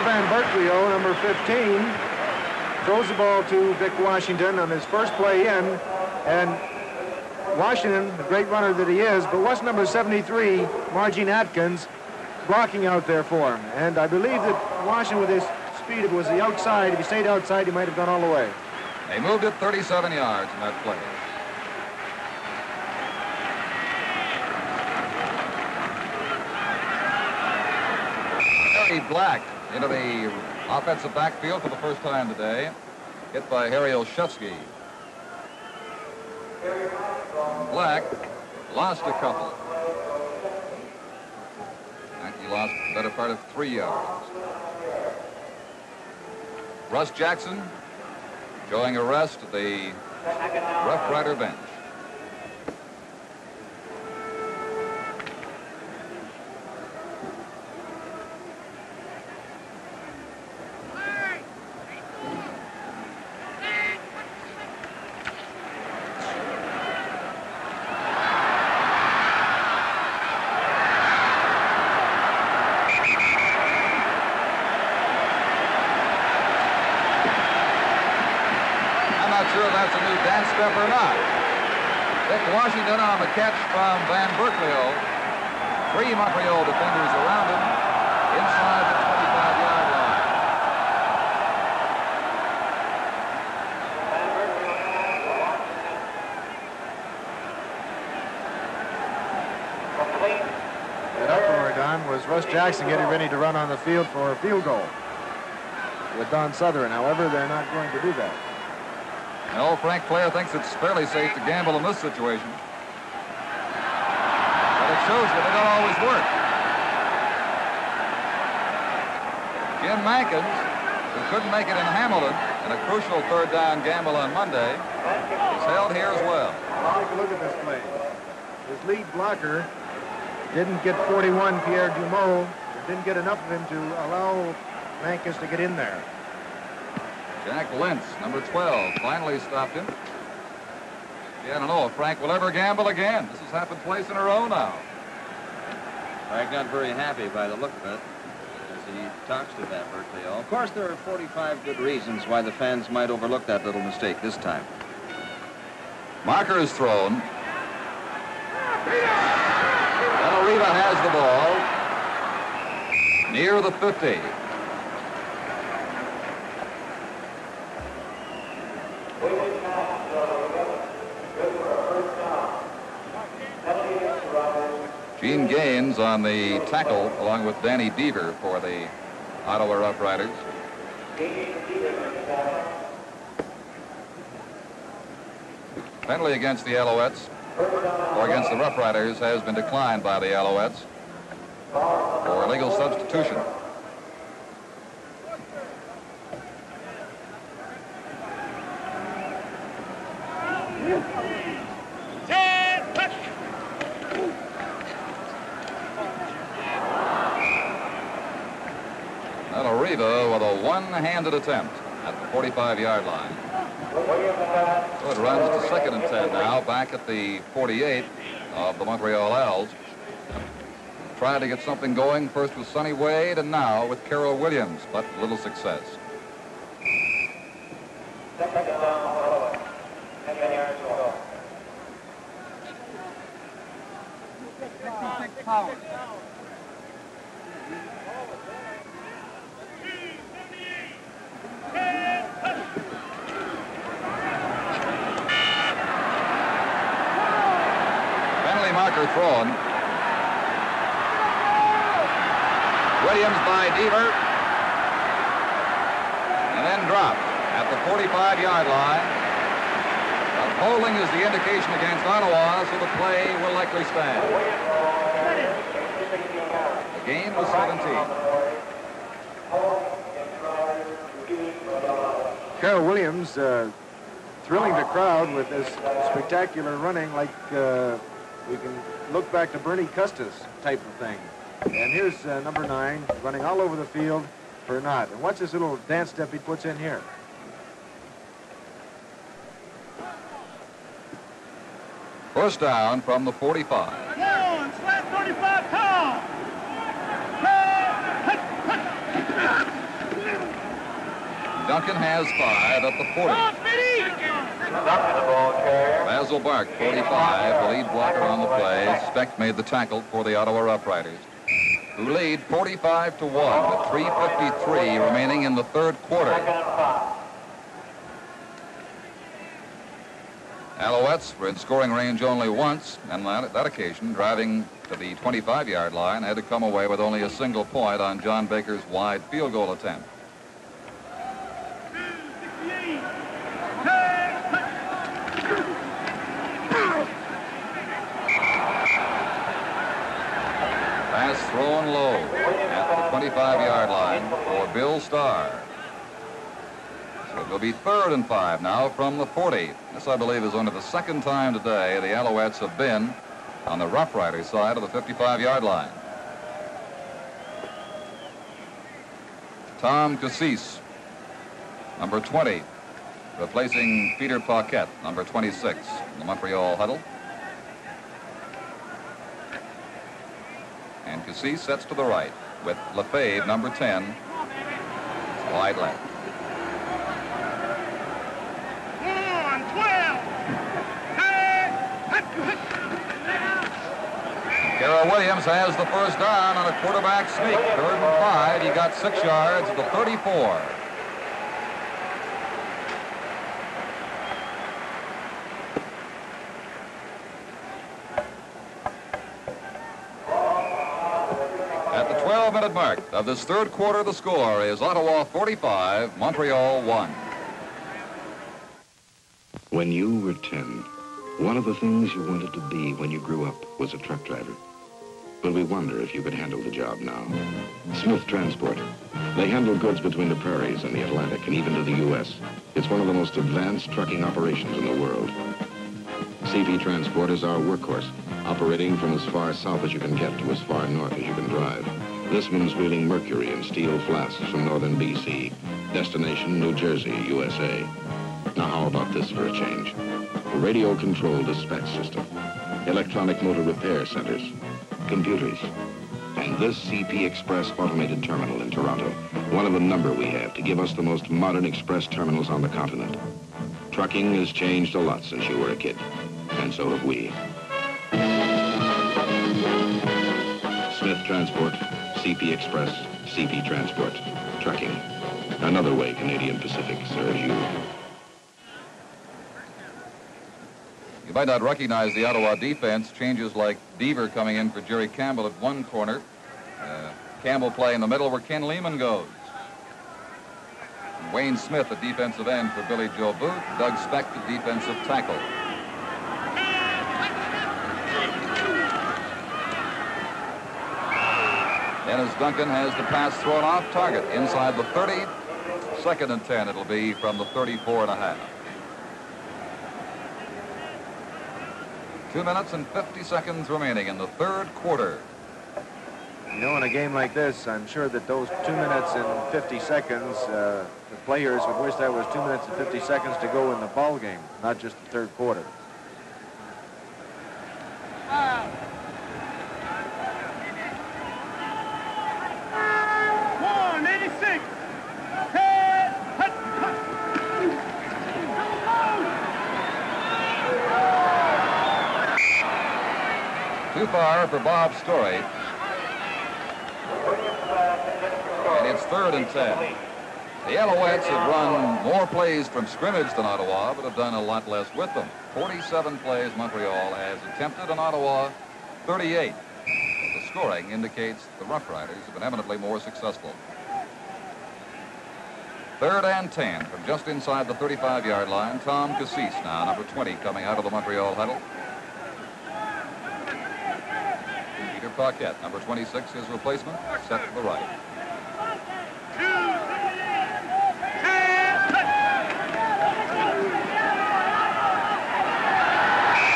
Van Berkelio, number 15, throws the ball to Vic Washington on his first play in, and Washington, the great runner that he is, but what's number 73, Margene Atkins, blocking out there for him. And I believe that Washington, with his speed, if it was the outside, if he stayed outside, he might have gone all the way. They moved it 37 yards in that play. Harry Black into the offensive backfield for the first time today. Hit by Harry Olszewski. Black lost a couple. He lost the better part of 3 yards. Russ Jackson showing a rest at the Rough Rider bench. Step or not. Dick Washington on the catch from Van Berkeley. 3 Montreal defenders around him inside the 25-yard line. That uproar, Don, was Russ Jackson getting ready to run on the field for a field goal with Don Southern. However, they're not going to do that. No, Frank Clare thinks it's fairly safe to gamble in this situation. But it shows that they don't always work. Jim Mankins, who couldn't make it in Hamilton in a crucial third down gamble on Monday, is held here as well. Take a look at this play. His lead blocker didn't get 41, Pierre Dumont. Didn't get enough of him to allow Mankins to get in there. Jack Lentz, number 12, finally stopped him. Yeah, I don't know if Frank will ever gamble again. This has happened twice in a row now. Frank not very happy by the look of it as he talks to Van Berkeley. Of course, there are 45 good reasons why the fans might overlook that little mistake this time. Marker is thrown. Riva has the ball near the 50. Gene Gaines on the tackle, along with Danny Deaver for the Ottawa Roughriders. Penalty against the Alouettes, or against the Roughriders, has been declined by the Alouettes for illegal substitution. Riva with a one-handed attempt at the 45-yard line. So it runs to 2nd and 10 now, back at the 48 of the Montreal Owls. Trying to get something going first with Sonny Wade and now with Carroll Williams, but little success. Marker thrown. Williams by Deaver. And then dropped at the 45-yard line. Holding is the indication against Ottawa, so the play will likely stand. The gain was 17. Carroll Williams thrilling the crowd with this spectacular running, like we can look back to Bernie Custis type of thing. And here's number 9 running all over the field for a knot. And watch this little dance step he puts in here. First down from the 45. Come on, slant 35, come! Duncan has 5 at the 40. Basil Bark, 45, the lead blocker on the play. Speck made the tackle for the Ottawa Roughriders. who lead 45-1 with 3:53 remaining in the third quarter. Alouettes were in scoring range only once, and on that occasion, driving to the 25-yard line, had to come away with only a single point on John Baker's wide field goal attempt. Pass thrown low at the 25-yard line for Bill Starr. So it will be 3rd and 5 now from the 40. This, I believe, is only the second time today the Alouettes have been on the Roughriders side of the 55-yard line. Tom Cassis, number 20, replacing Peter Paquette, number 26, in the Montreal huddle. And Cassis sets to the right with Lefebvre, number 10, wide left. 1-12. Kara Williams has the first down on a quarterback sneak. 3rd and 5. He got 6 yards at the 34. At the 12-minute mark of this third quarter, the score is Ottawa 45, Montreal 1. When you were 10, one of the things you wanted to be when you grew up was a truck driver. But we wonder if you could handle the job now. Smith Transport. They handle goods between the prairies and the Atlantic and even to the U.S. It's one of the most advanced trucking operations in the world. CP Transport is our workhorse, operating from as far south as you can get to as far north as you can drive. This means wheeling mercury and steel flasks from northern B.C. Destination, New Jersey, USA. Now, how about this for a change? A radio-controlled dispatch system, electronic motor repair centers, computers, and this CP Express automated terminal in Toronto, one of a number we have to give us the most modern express terminals on the continent. Trucking has changed a lot since you were a kid, and so have we. Smith Transport, CP Express, CP Transport, trucking. Another way Canadian Pacific serves you. You might not recognize the Ottawa defense. Changes like Deaver coming in for Jerry Campbell at one corner. Campbell play in the middle where Ken Lehman goes. And Wayne Smith at defensive end for Billy Joe Booth. Doug Speck at defensive tackle. Dennis Duncan has the pass thrown off target inside the 30. 2nd and 10 it'll be from the 34.5. 2 minutes and 50 seconds remaining in the third quarter. You know, in a game like this, I'm sure that those 2 minutes and 50 seconds, the players would wish there was 2 minutes and 50 seconds to go in the ball game, not just the third quarter. Too far for Bob Story. And it's 3rd and 10. The Alouettes have run more plays from scrimmage than Ottawa, but have done a lot less with them. 47 plays Montreal has attempted, and Ottawa 38. The scoring indicates the Roughriders have been eminently more successful. 3rd and 10 from just inside the 35-yard line. Tom Cassis now, number 20, coming out of the Montreal huddle. Peter Paquette, number 26, his replacement, set to the right.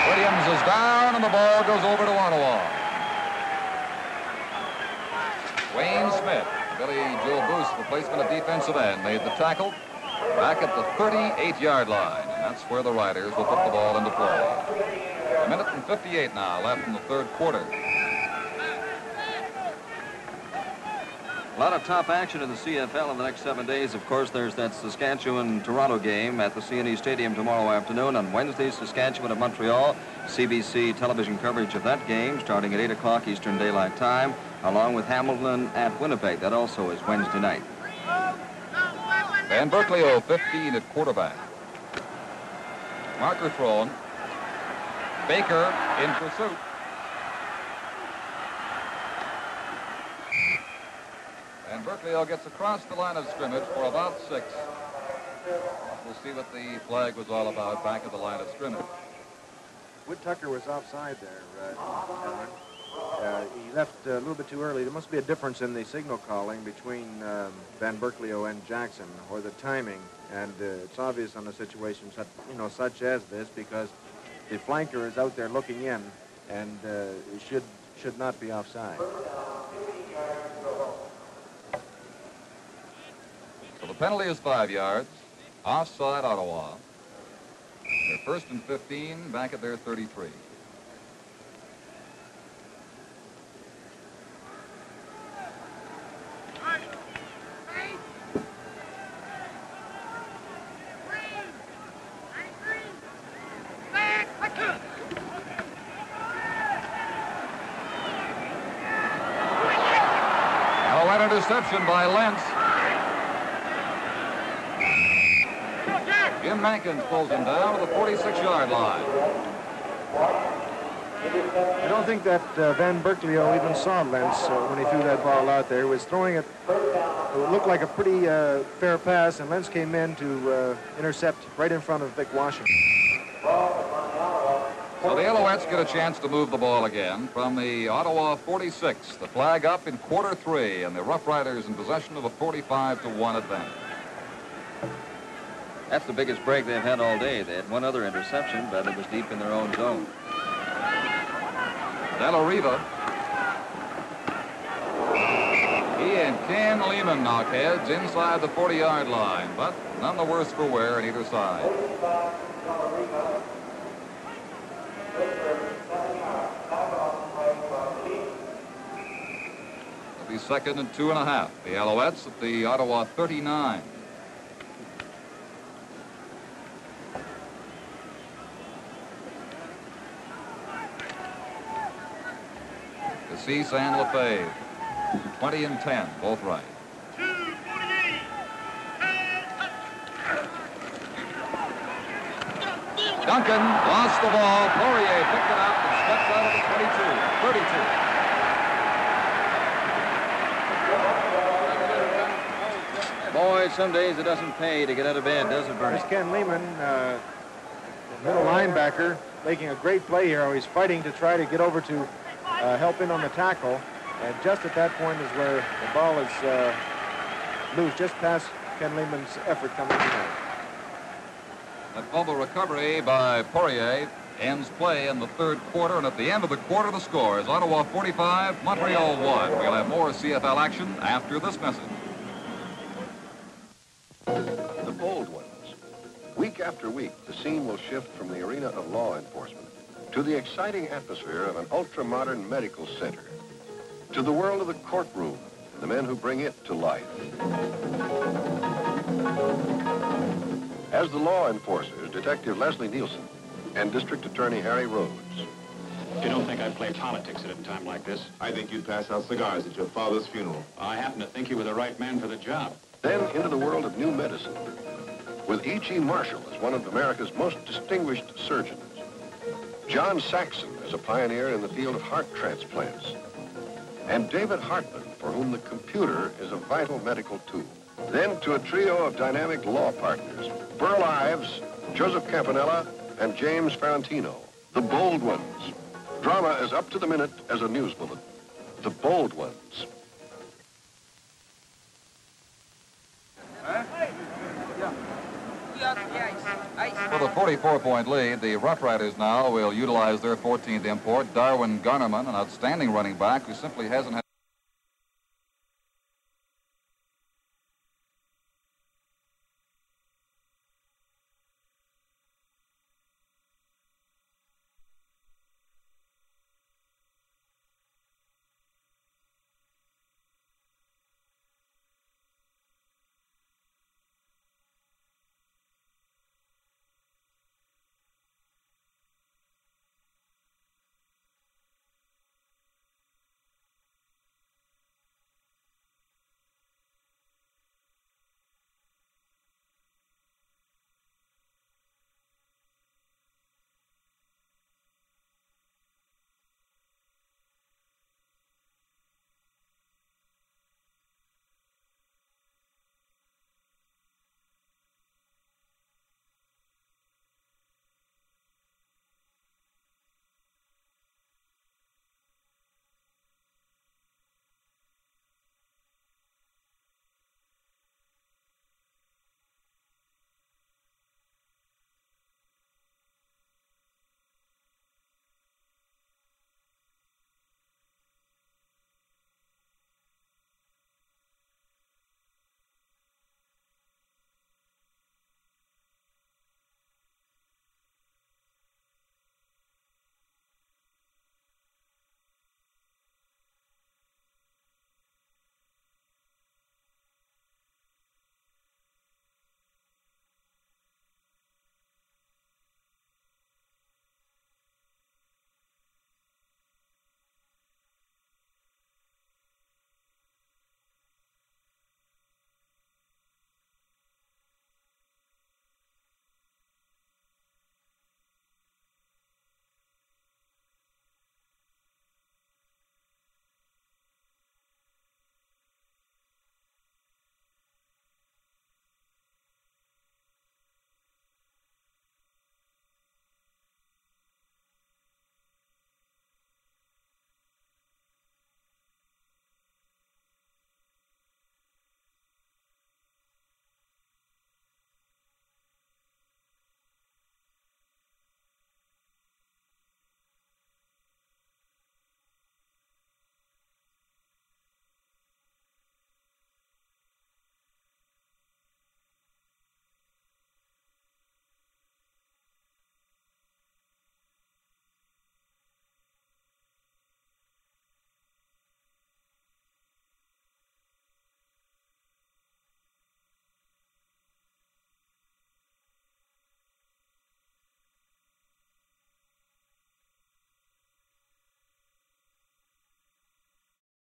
Williams is down, and the ball goes over to Ottawa. Wayne Smith, Billy Joe Booth's replacement at defensive end, made the tackle back at the 38-yard line, and that's where the Riders will put the ball into play. 1 minute and 58 now left in the third quarter. A lot of top action in the CFL in the next 7 days. Of course, there's that Saskatchewan-Toronto game at the CNE Stadium tomorrow afternoon. On Wednesday, Saskatchewan at Montreal. CBC television coverage of that game starting at 8 o'clock Eastern Daylight Time. along with Hamilton at Winnipeg. That also is Wednesday night. Van Berkeley 15 at quarterback. Marker thrown. Baker in pursuit. And Berkeley gets across the line of scrimmage for about 6. We'll see what the flag was all about back at the line of scrimmage. Wood Tucker was offside there, Alan. He left a little bit too early. There must be a difference in the signal calling between Van Berkeley and Jackson, or the timing. And it's obvious on a situation such as this, because the flanker is out there looking in, and he should not be offside. So the penalty is 5 yards. Offside Ottawa. They're first and 15, back at their 33. Alouette interception by Lentz. Jim Mankins pulls him down to the 46-yard line. I don't think that Van Berkeley even saw Lentz when he threw that ball out there. He was throwing it. It looked like a pretty fair pass, and Lentz came in to intercept right in front of Vic Washington. So the Alouettes get a chance to move the ball again from the Ottawa 46. The flag up in quarter 3, and the Roughriders in possession of a 45-1 advantage. That's the biggest break they've had all day. They had one other interception, but it was deep in their own zone. Della Riva. He and Ken Lehman knock heads inside the 40-yard line, but none the worse for wear on either side. It'll be second and 2.5. The Alouettes at the Ottawa 39. C. San Lefebvre, 20 and 10, both right. Duncan lost the ball. Poirier picked it up and steps out of the 32. Boy, some days it doesn't pay to get out of bed, does it, Bernie? There's Ken Lehman, middle linebacker, making a great play here. He's fighting to try to get over to help in on the tackle, and just at that point is where the ball is loose, just past Ken Lehman's effort coming in. That fumble recovery by Poirier ends play in the third quarter, and at the end of the quarter, the score is Ottawa 45, Montreal 1. We'll have more CFL action after this message. The bold ones. Week after week, the scene will shift from the arena of law enforcement to the exciting atmosphere of an ultra-modern medical center, to the world of the courtroom and the men who bring it to life. As the law enforcers, Detective Leslie Nielsen and District Attorney Harry Rhodes. You don't think I'd play politics at a time like this? I think you'd pass out cigars at your father's funeral. I happen to think you were the right man for the job. Then into the world of new medicine, with E.G. Marshall as one of America's most distinguished surgeons. John Saxon as a pioneer in the field of heart transplants. And David Hartman, for whom the computer is a vital medical tool. Then to a trio of dynamic law partners, Burl Ives, Joseph Campanella, and James Ferrantino, the bold ones. Drama as up to the minute as a news bulletin. The bold ones. For the 44-point lead, the Roughriders now will utilize their 14th import, Darwin Garnerman, an outstanding running back who simply hasn't had